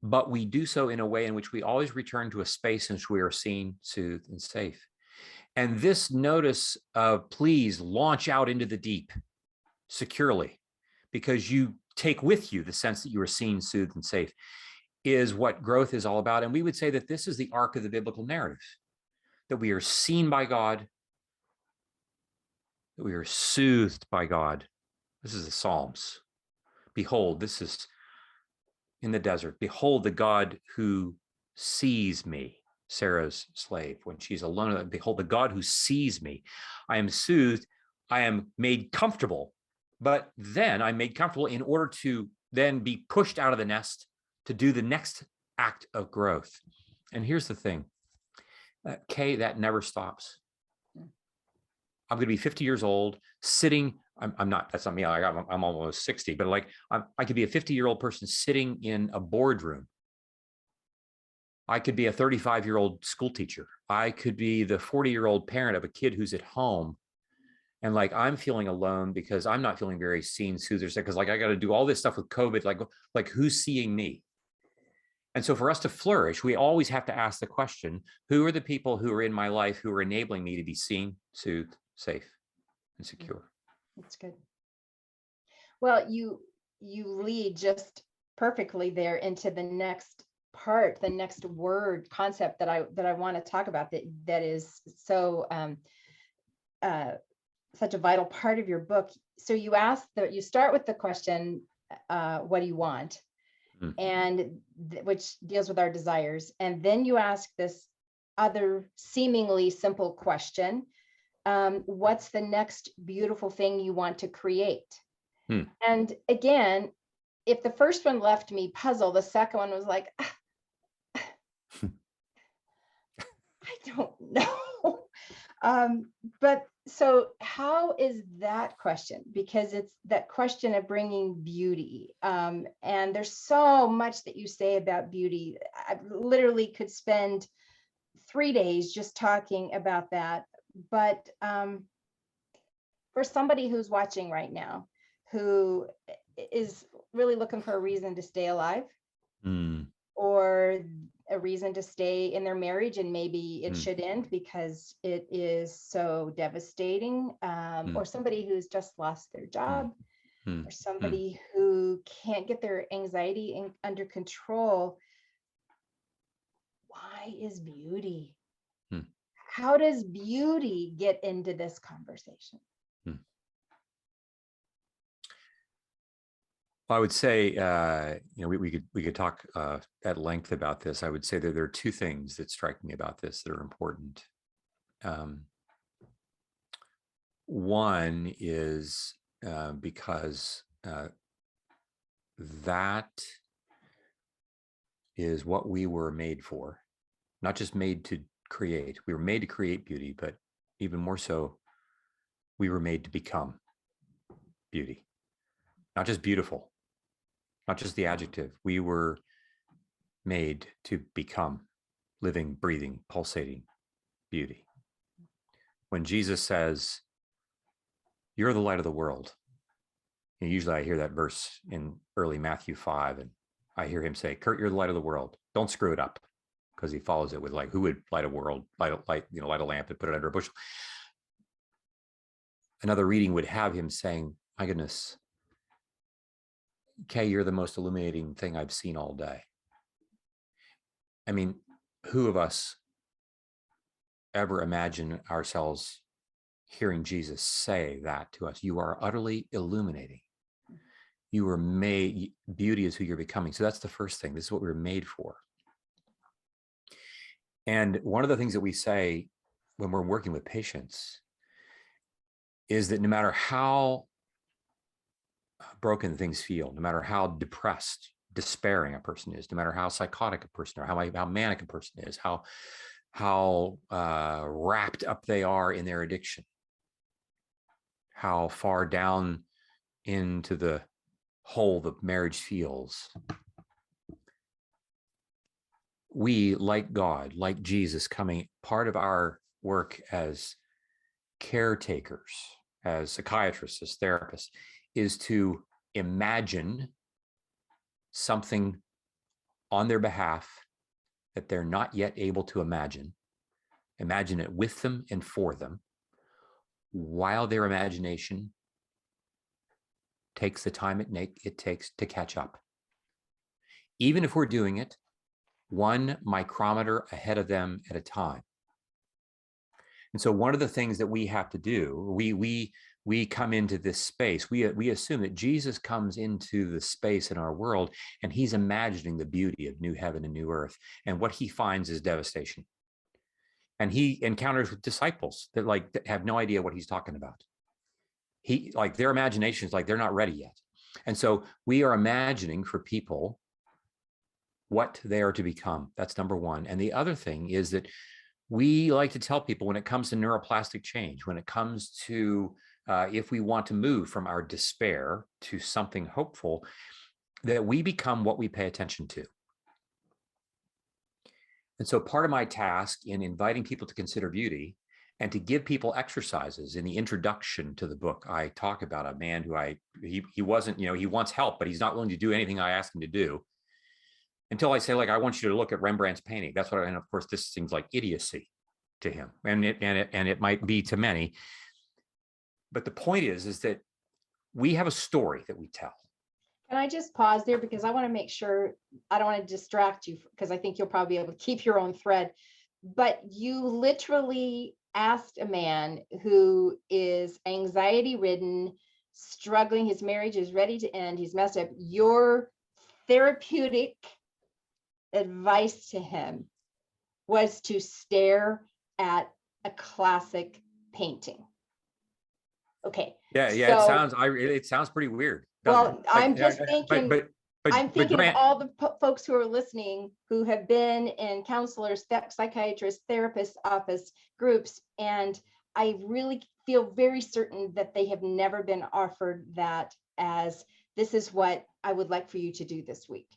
but we do so in a way in which we always return to a space in which we are seen, soothed, and safe. And this notice of please launch out into the deep securely, because you take with you the sense that you are seen, soothed, and safe, is what growth is all about. And we would say that this is the arc of the biblical narrative, that we are seen by God, that we are soothed by God. This is the Psalms. Behold, this is in the desert. Behold the God who sees me, Sarah's slave, when she's alone. Behold the God who sees me. I am soothed. I am made comfortable. But then I'm made comfortable in order to then be pushed out of the nest to do the next act of growth. And here's the thing, Kay, that never stops. I'm going to be 50 years old, sitting. I'm not. That's not me. I'm almost 60. But like, I could be a 50-year-old person sitting in a boardroom. I could be a 35-year-old school teacher. I could be the 40-year-old parent of a kid who's at home. And like, I'm feeling alone because I'm not feeling very seen, soothed, or sick, because like I got to do all this stuff with COVID. Like who's seeing me? And so for us to flourish, we always have to ask the question, who are the people who are in my life who are enabling me to be seen, soothed, safe, and secure? That's good. Well, you lead just perfectly there into the next part, the next word concept that I want to talk about, that is so such a vital part of your book. So you start with the question, what do you want? And which deals with our desires. And then you ask this other seemingly simple question, what's the next beautiful thing you want to create? And again, if the first one left me puzzled, the second one was like, I don't know. But so how is that question? Because it's that question of bringing beauty. And there's so much that you say about beauty. I literally could spend 3 days just talking about that. But for somebody who's watching right now, who is really looking for a reason to stay alive, or a reason to stay in their marriage, and maybe it should end because it is so devastating, or somebody who's just lost their job, or somebody who can't get their anxiety under control. Why is beauty? How does beauty get into this conversation? I would say, we could talk at length about this. I would say that there are two things that strike me about this that are important. One is because that is what we were made for, not just made to create. We were made to create beauty, but even more so, we were made to become beauty, not just beautiful. Not just the adjective. We were made to become living, breathing, pulsating beauty. When Jesus says, you're the light of the world, and usually I hear that verse in early Matthew 5, and I hear him say, Curt, you're the light of the world. Don't screw it up. Because he follows it with like, who would light a lamp and put it under a bushel? another reading would have him saying, my goodness, Kay, you're the most illuminating thing I've seen all day. I mean, who of us ever imagine ourselves hearing Jesus say that to us? You are utterly illuminating. You were made, beauty is who you're becoming. So that's the first thing. This is what we were made for. And one of the things that we say when we're working with patients is that no matter how broken things feel, no matter how depressed, despairing a person is, no matter how psychotic a person or how manic a person is, how wrapped up they are in their addiction, how far down into the hole the marriage feels, we, like God, like Jesus coming, part of our work as caretakers, as psychiatrists, as therapists, is to imagine something on their behalf that they're not yet able to imagine it with them and for them, while their imagination takes the time it takes to catch up. Even if we're doing it 1 micrometer ahead of them at a time. And so one of the things that we have to do, we come into this space, we assume that Jesus comes into the space in our world and he's imagining the beauty of new heaven and new earth. And what he finds is devastation. And he encounters with disciples that have no idea what he's talking about. Their imaginations, they're not ready yet. And so we are imagining for people what they are to become. That's number one. And the other thing is that we like to tell people when it comes to neuroplastic change, when it comes to if we want to move from our despair to something hopeful, that we become what we pay attention to. And so part of my task in inviting people to consider beauty and to give people exercises in the introduction to the book, I talk about a man who he wasn't, he wants help, but he's not willing to do anything I ask him to do. Until I say, I want you to look at Rembrandt's painting. That's what, and of course, this seems like idiocy to him, and it might be to many. But the point is that we have a story that we tell. Can I just pause there because I want to make sure I don't want to distract you because I think you'll probably be able to keep your own thread. But you literally asked a man who is anxiety-ridden, struggling. His marriage is ready to end. He's messed up. Your therapeutic advice to him was to stare at a classic painting. Okay. Yeah. So, it sounds pretty weird. Well, I'm just thinking, I'm thinking Grant, of all the folks who are listening who have been in counselors, psychiatrists, therapist office groups, and I really feel very certain that they have never been offered that as this is what I would like for you to do this week.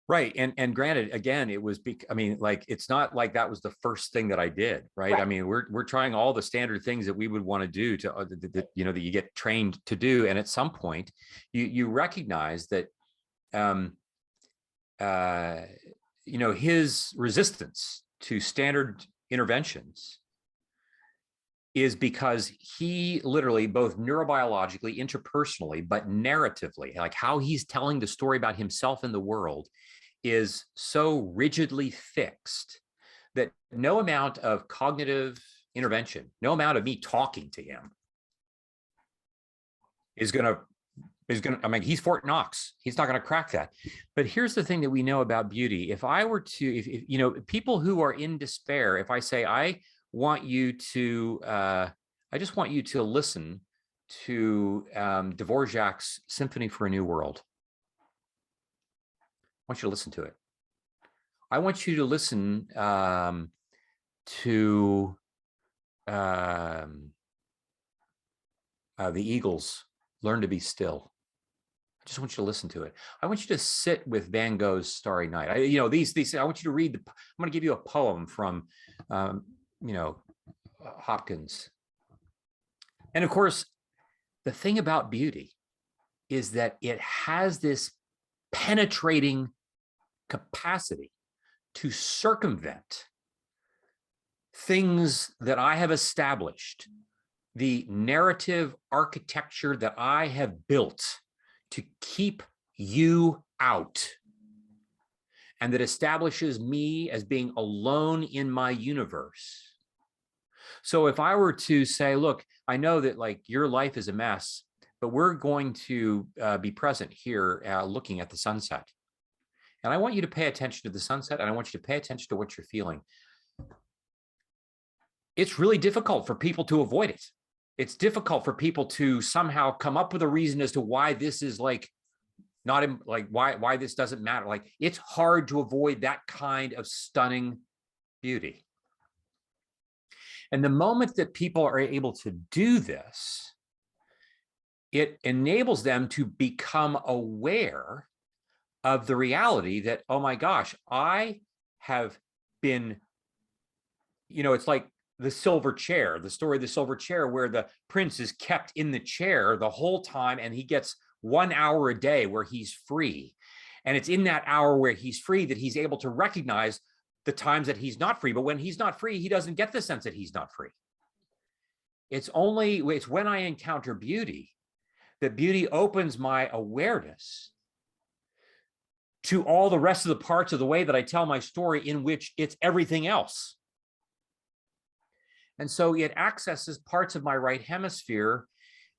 Right. And granted, again, it was, it's not like that was the first thing that I did. Right. I mean, we're trying all the standard things that we would want to do to, that you get trained to do. And at some point you recognize that, his resistance to standard interventions is because he literally, both neurobiologically, interpersonally, but narratively, how he's telling the story about himself in the world, is so rigidly fixed that no amount of cognitive intervention, no amount of me talking to him is going to, he's Fort Knox. He's not going to crack that. But here's the thing that we know about beauty. If I were to, if people who are in despair, if I say, I just want you to listen to Dvorak's Symphony for a New World. I want you to listen to it. I want you to listen to the Eagles' Learn to Be Still. I just want you to listen to it. I want you to sit with Van Gogh's Starry Night. I want you to read I'm going to give you a poem from, Hopkins. And of course, the thing about beauty is that it has this penetrating capacity to circumvent things that I have established the narrative architecture that I have built to keep you out, and that establishes me as being alone in my universe. So if I were to say, look, I know that like your life is a mess, but we're going to be present here looking at the sunset. And I want you to pay attention to the sunset, and I want you to pay attention to what you're feeling. It's really difficult for people to avoid it. It's difficult for people to somehow come up with a reason as to why this is like not in, like why this doesn't matter. Like, it's hard to avoid that kind of stunning beauty. And the moment that people are able to do this, it enables them to become aware of the reality that, oh my gosh, I have been, it's like the silver chair, the story of the silver chair, where the prince is kept in the chair the whole time, and he gets 1 hour a day where he's free. And it's in that hour where he's free that he's able to recognize the times that he's not free. But when he's not free, he doesn't get the sense that he's not free. It's when I encounter beauty that beauty opens my awareness to all the rest of the parts of the way that I tell my story, in which it's everything else. And so it accesses parts of my right hemisphere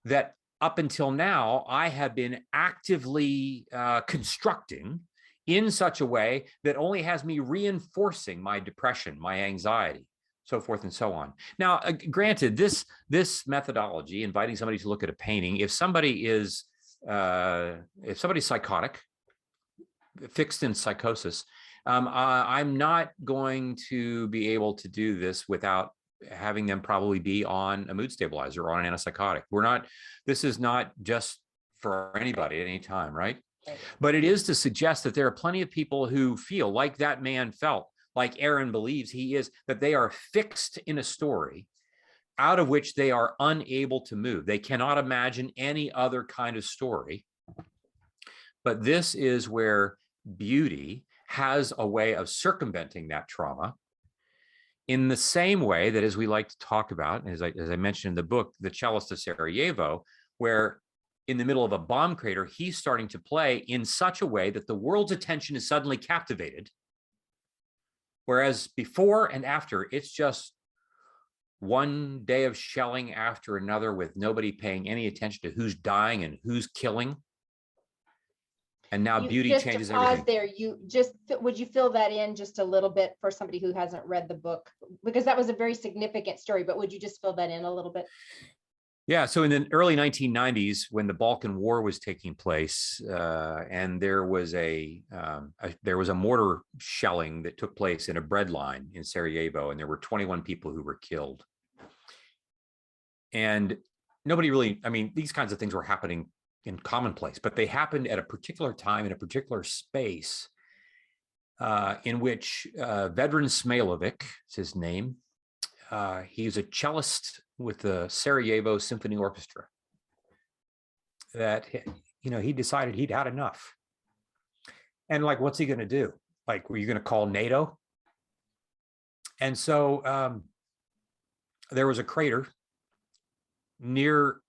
that up until now, I have been actively constructing in such a way that only has me reinforcing my depression, my anxiety, so forth and so on. Now, granted, this methodology, inviting somebody to look at a painting, if somebody's psychotic, fixed in psychosis, I'm not going to be able to do this without having them probably be on a mood stabilizer or on an antipsychotic. This is not just for anybody at any time, right? But it is to suggest that there are plenty of people who feel like that man felt, like Aaron believes he is, that they are fixed in a story out of which they are unable to move. They cannot imagine any other kind of story. But this is where beauty has a way of circumventing that trauma, in the same way that, as we like to talk about, as I mentioned in the book, The Cellist of Sarajevo, where in the middle of a bomb crater, he's starting to play in such a way that the world's attention is suddenly captivated. Whereas before and after, it's just one day of shelling after another with nobody paying any attention to who's dying and who's killing. And now beauty changes everything. There, would you fill that in just a little bit for somebody who hasn't read the book? Because that was a very significant story, but would you just fill that in a little bit? Yeah, so in the early 1990s, when the Balkan War was taking place, and there was a mortar shelling that took place in a bread line in Sarajevo, and there were 21 people who were killed. And nobody really, these kinds of things were happening in commonplace, but they happened at a particular time in a particular space, in which Vedran Smailovic is his name. He's a cellist with the Sarajevo Symphony Orchestra. That he decided he'd had enough, and like, what's he going to do? Like, were you going to call NATO? And so there was a crater near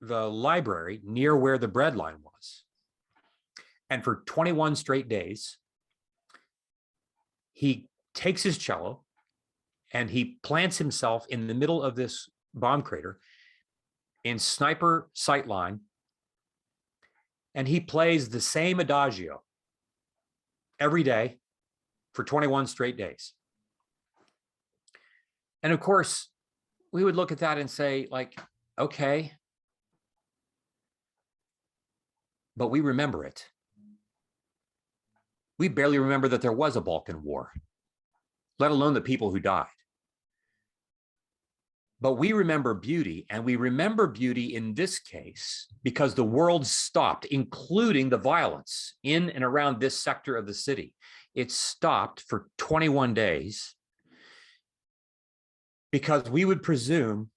the library, near where the bread line was. And for 21 straight days, he takes his cello and he plants himself in the middle of this bomb crater in sniper sight line. And he plays the same adagio every day for 21 straight days. And of course, we would look at that and say, like, okay, but we remember it. We barely remember that there was a Balkan War, let alone the people who died. But we remember beauty, and we remember beauty in this case because the world stopped, including the violence in and around this sector of the city. It stopped for 21 days because we would presume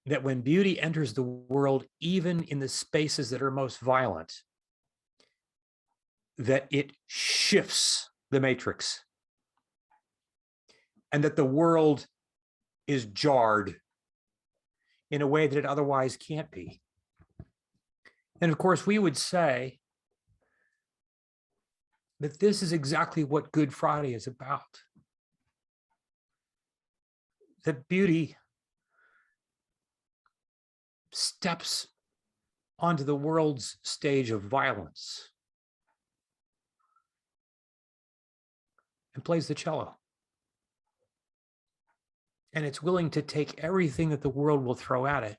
that when beauty enters the world, even in the spaces that are most violent, that it shifts the matrix, and that the world is jarred in a way that it otherwise can't be. And of course, we would say that this is exactly what Good Friday is about. That beauty steps onto the world's stage of violence and plays the cello. And it's willing to take everything that the world will throw at it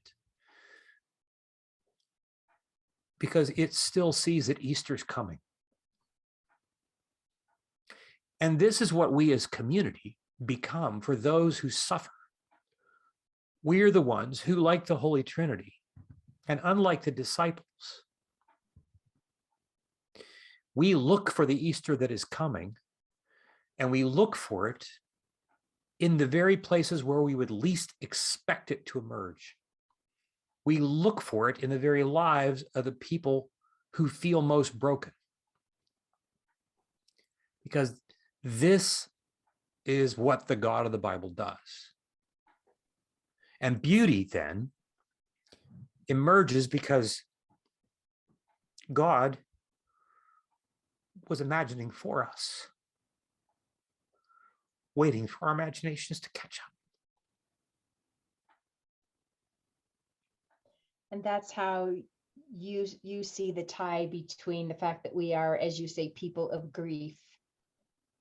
because it still sees that Easter's coming. And this is what we as community become for those who suffer. We are the ones who, like the Holy Trinity, and unlike the disciples, we look for the Easter that is coming, and we look for it in the very places where we would least expect it to emerge. We look for it in the very lives of the people who feel most broken. Because this is what the God of the Bible does. And beauty then emerges because God was imagining for us, waiting for our imaginations to catch up. And that's how you see the tie between the fact that we are, as you say, people of grief.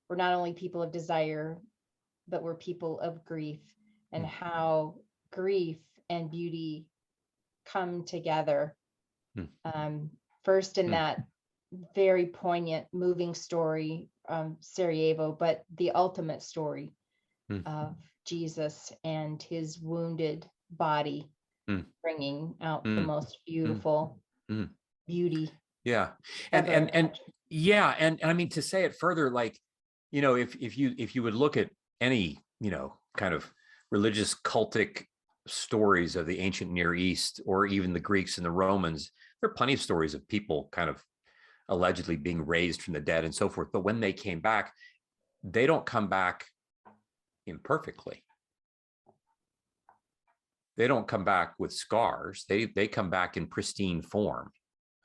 We're not only people of desire, but we're people of grief, and how grief and beauty come together. First in that very poignant, moving story, Sarajevo, but the ultimate story of Jesus and his wounded body bringing out the most beautiful beauty. Yeah. And yeah. And I mean, to say it further, like, you know, if you would look at any, you know, kind of religious cultic stories of the ancient Near East, or even the Greeks and the Romans, there are plenty of stories of people kind of allegedly being raised from the dead and so forth. But when they came back, they don't come back imperfectly. They don't come back with scars. They come back in pristine form.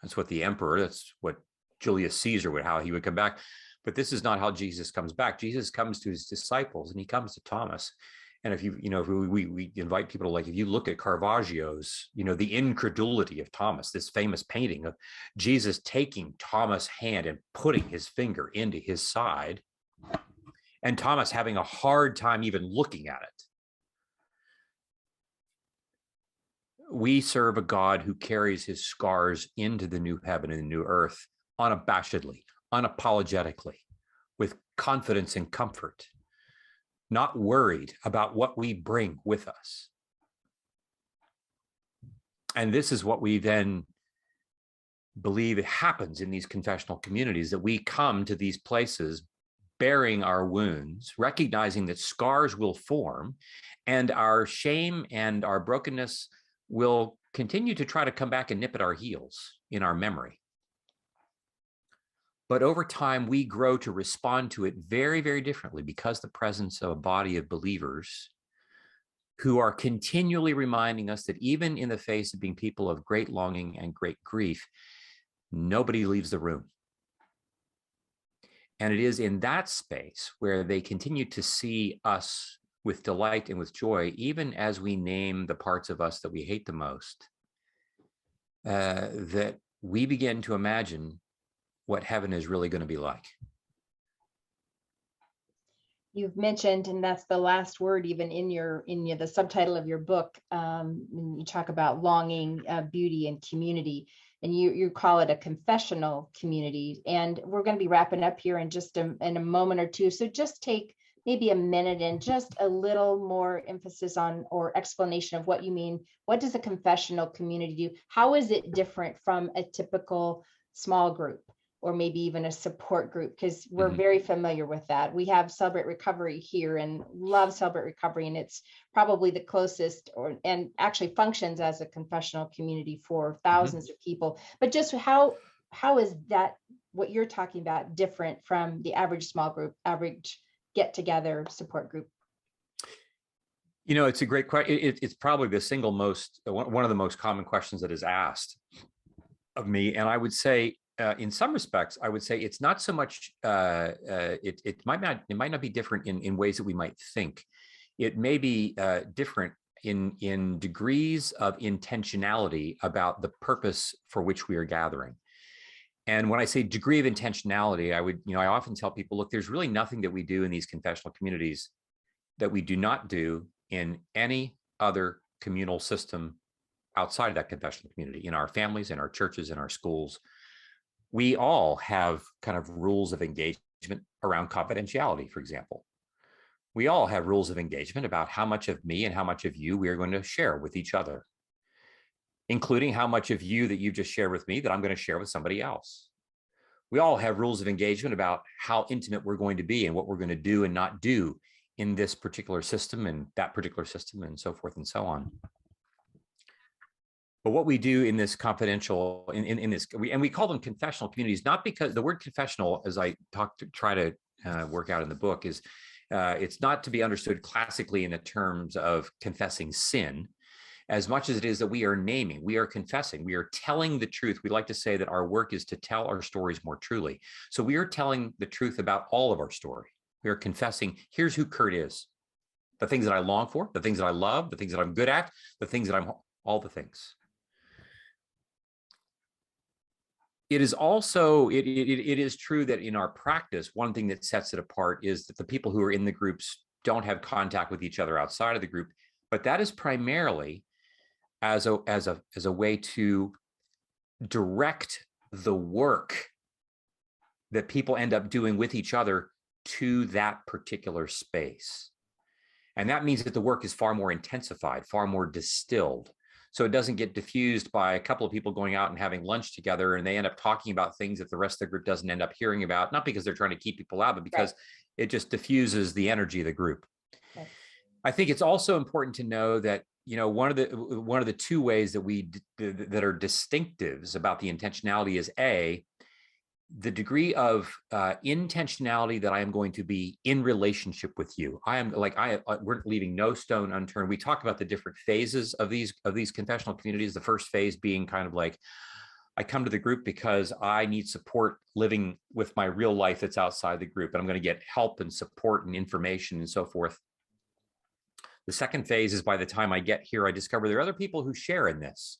That's what the emperor, that's what Julius Caesar would, how he would come back. But this is not how Jesus comes back. Jesus comes to his disciples, and he comes to Thomas. And if you know, we invite people to, like, if you look at Caravaggio's, you know, the incredulity of Thomas, this famous painting of Jesus taking Thomas' hand and putting his finger into his side, and Thomas having a hard time even looking at it. We serve a God who carries his scars into the new heaven and the new earth unabashedly, unapologetically, with confidence and comfort, not worried about what we bring with us. And this is what we then believe it happens in these confessional communities, that we come to these places bearing our wounds, recognizing that scars will form, and our shame and our brokenness will continue to try to come back and nip at our heels in our memory. But over time, we grow to respond to it very, very differently, because the presence of a body of believers who are continually reminding us that even in the face of being people of great longing and great grief, nobody leaves the room. And it is in that space where they continue to see us with delight and with joy, even as we name the parts of us that we hate the most, that we begin to imagine what heaven is really going to be like. You've mentioned, and that's the last word, even in the subtitle of your book, when you talk about longing, beauty, and community, and you call it a confessional community. And we're going to be wrapping up here in just in a moment or two. So just take maybe a minute and just a little more emphasis on, or explanation of what you mean. What does a confessional community do? How is it different from a typical small group, or maybe even a support group? Because we're very familiar with that. We have Celebrate Recovery here and love Celebrate Recovery, and it's probably the closest, and actually functions as a confessional community for thousands of people. But just how is that, what you're talking about, different from the average small group, average get together support group? It's a great question. It's probably the single most, one of the most common questions that is asked of me. And I would say, in some respects, I would say it's not so much, it might not be different in ways that we might think. It may be different in degrees of intentionality about the purpose for which we are gathering. And when I say degree of intentionality, I often tell people, look, there's really nothing that we do in these confessional communities that we do not do in any other communal system outside of that confessional community, in our families, in our churches, in our schools. We all have kind of rules of engagement around confidentiality, for example. We all have rules of engagement about how much of me and how much of you we are going to share with each other, including how much of you that you just shared with me that I'm going to share with somebody else. We all have rules of engagement about how intimate we're going to be and what we're going to do and not do in this particular system and that particular system and so forth and so on. But what we do in this confidential, in this, we call them confessional communities, not because the word confessional, as I try to work out in the book, is it's not to be understood classically in the terms of confessing sin, as much as it is that we are naming, we are confessing, we are telling the truth. We like to say that our work is to tell our stories more truly. So we are telling the truth about all of our story. We are confessing, here's who Curt is, the things that I long for, the things that I love, the things that I'm good at, the things that all the things. It is also, it is true that in our practice, one thing that sets it apart is that the people who are in the groups don't have contact with each other outside of the group, but that is primarily as a way to direct the work that people end up doing with each other to that particular space. And that means that the work is far more intensified, far more distilled. So it doesn't get diffused by a couple of people going out and having lunch together and they end up talking about things that the rest of the group doesn't end up hearing about, not because they're trying to keep people out, but because it just diffuses the energy of the group. Right. I think it's also important to know that, one of the two ways that that are distinctives about the intentionality is the degree of intentionality that I am going to be in relationship with you. We're leaving no stone unturned. We talk about the different phases of these confessional communities. The first phase being kind of like, I come to the group because I need support living with my real life that's outside the group, and I'm going to get help and support and information and so forth. The second phase is by the time I get here, I discover there are other people who share in this.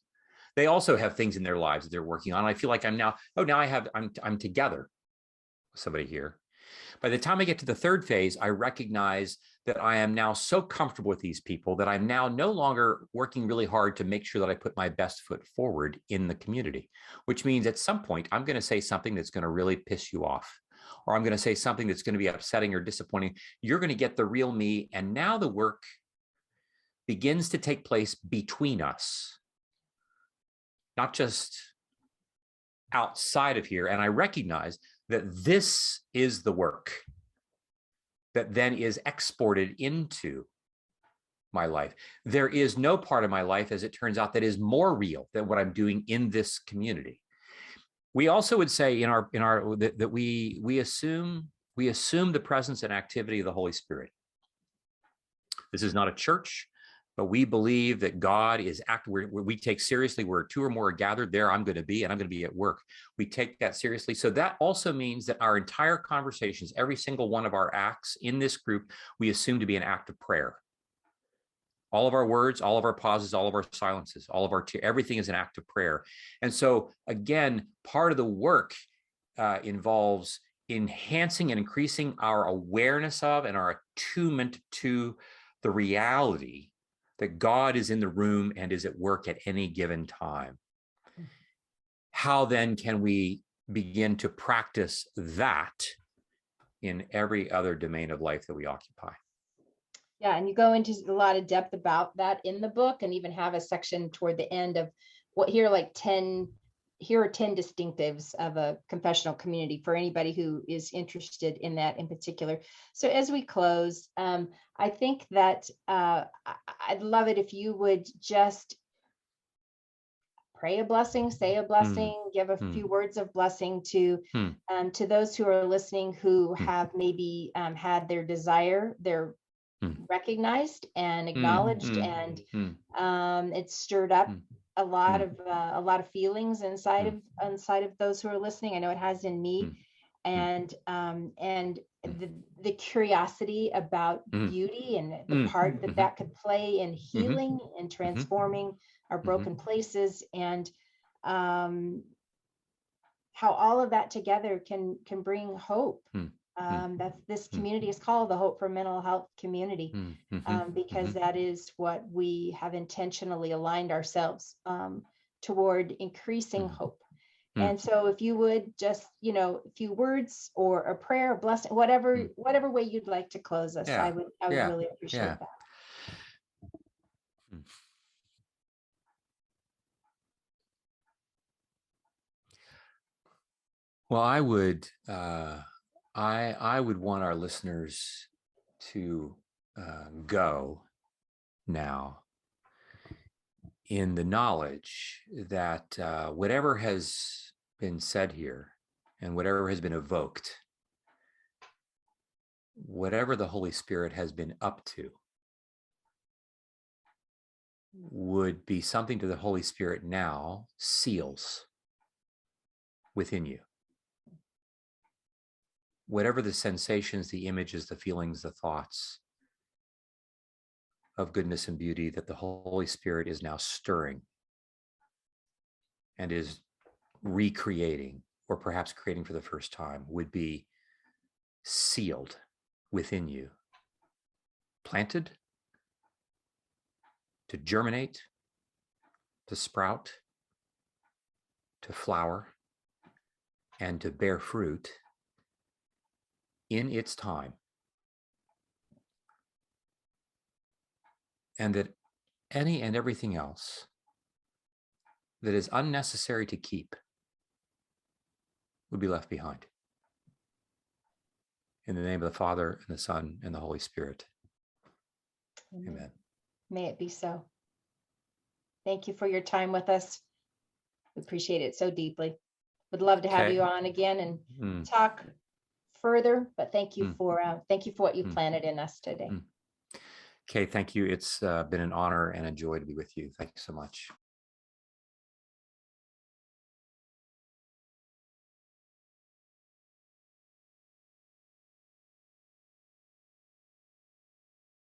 They also have things in their lives that they're working on. I feel like I'm together with somebody here. By the time I get to the third phase, I recognize that I am now so comfortable with these people that I'm now no longer working really hard to make sure that I put my best foot forward in the community, which means at some point I'm going to say something that's going to really piss you off, or I'm going to say something that's going to be upsetting or disappointing. You're going to get the real me. And now the work begins to take place between us, not just outside of here. And I recognize that this is the work that then is exported into my life. There is no part of my life, as it turns out, that is more real than what I'm doing in this community. We also would say that we assume the presence and activity of the Holy Spirit. This is not a church, but we believe that God is active. We take seriously where two or more are gathered, there I'm going to be, and I'm going to be at work. We take that seriously. So that also means that our entire conversations, every single one of our acts in this group, we assume to be an act of prayer. All of our words, all of our pauses, all of our silences, everything is an act of prayer. And so again, part of the work involves enhancing and increasing our awareness of and our attunement to the reality that God is in the room and is at work at any given time. How then can we begin to practice that in every other domain of life that we occupy? Yeah, and you go into a lot of depth about that in the book, and even have a section toward the end of here are 10 distinctives of a confessional community for anybody who is interested in that in particular. So as we close, I think that I'd love it if you would just pray a blessing, say a blessing, give a few words of blessing to those who are listening who have maybe had their desire, their recognized and acknowledged, and it stirred up a lot of feelings inside of those who are listening. I know it has in me, and the curiosity about beauty and the part that could play in healing and transforming our broken places, and how all of that together can bring hope. That's this community is called the Hope for Mental Health Community, because that is what we have intentionally aligned ourselves toward increasing hope. And so if you would just, a few words or a prayer, a blessing, whatever way you'd like to close us, I would really appreciate that. Well, I would want our listeners to go now in the knowledge that whatever has been said here and whatever has been evoked, whatever the Holy Spirit has been up to, would be something to the Holy Spirit now seals within you. Whatever the sensations, the images, the feelings, the thoughts of goodness and beauty that the Holy Spirit is now stirring and is recreating, or perhaps creating for the first time, would be sealed within you, planted to germinate, to sprout, to flower, and to bear fruit in its time. And that any and everything else that is unnecessary to keep would be left behind. In the name of the Father, and the Son, and the Holy Spirit. Amen. May it be so. Thank you for your time with us. We appreciate it so deeply. Would love to have you on again and talk further, but thank you for what you planted in us today. Okay, thank you. It's been an honor and a joy to be with you. Thank you so much.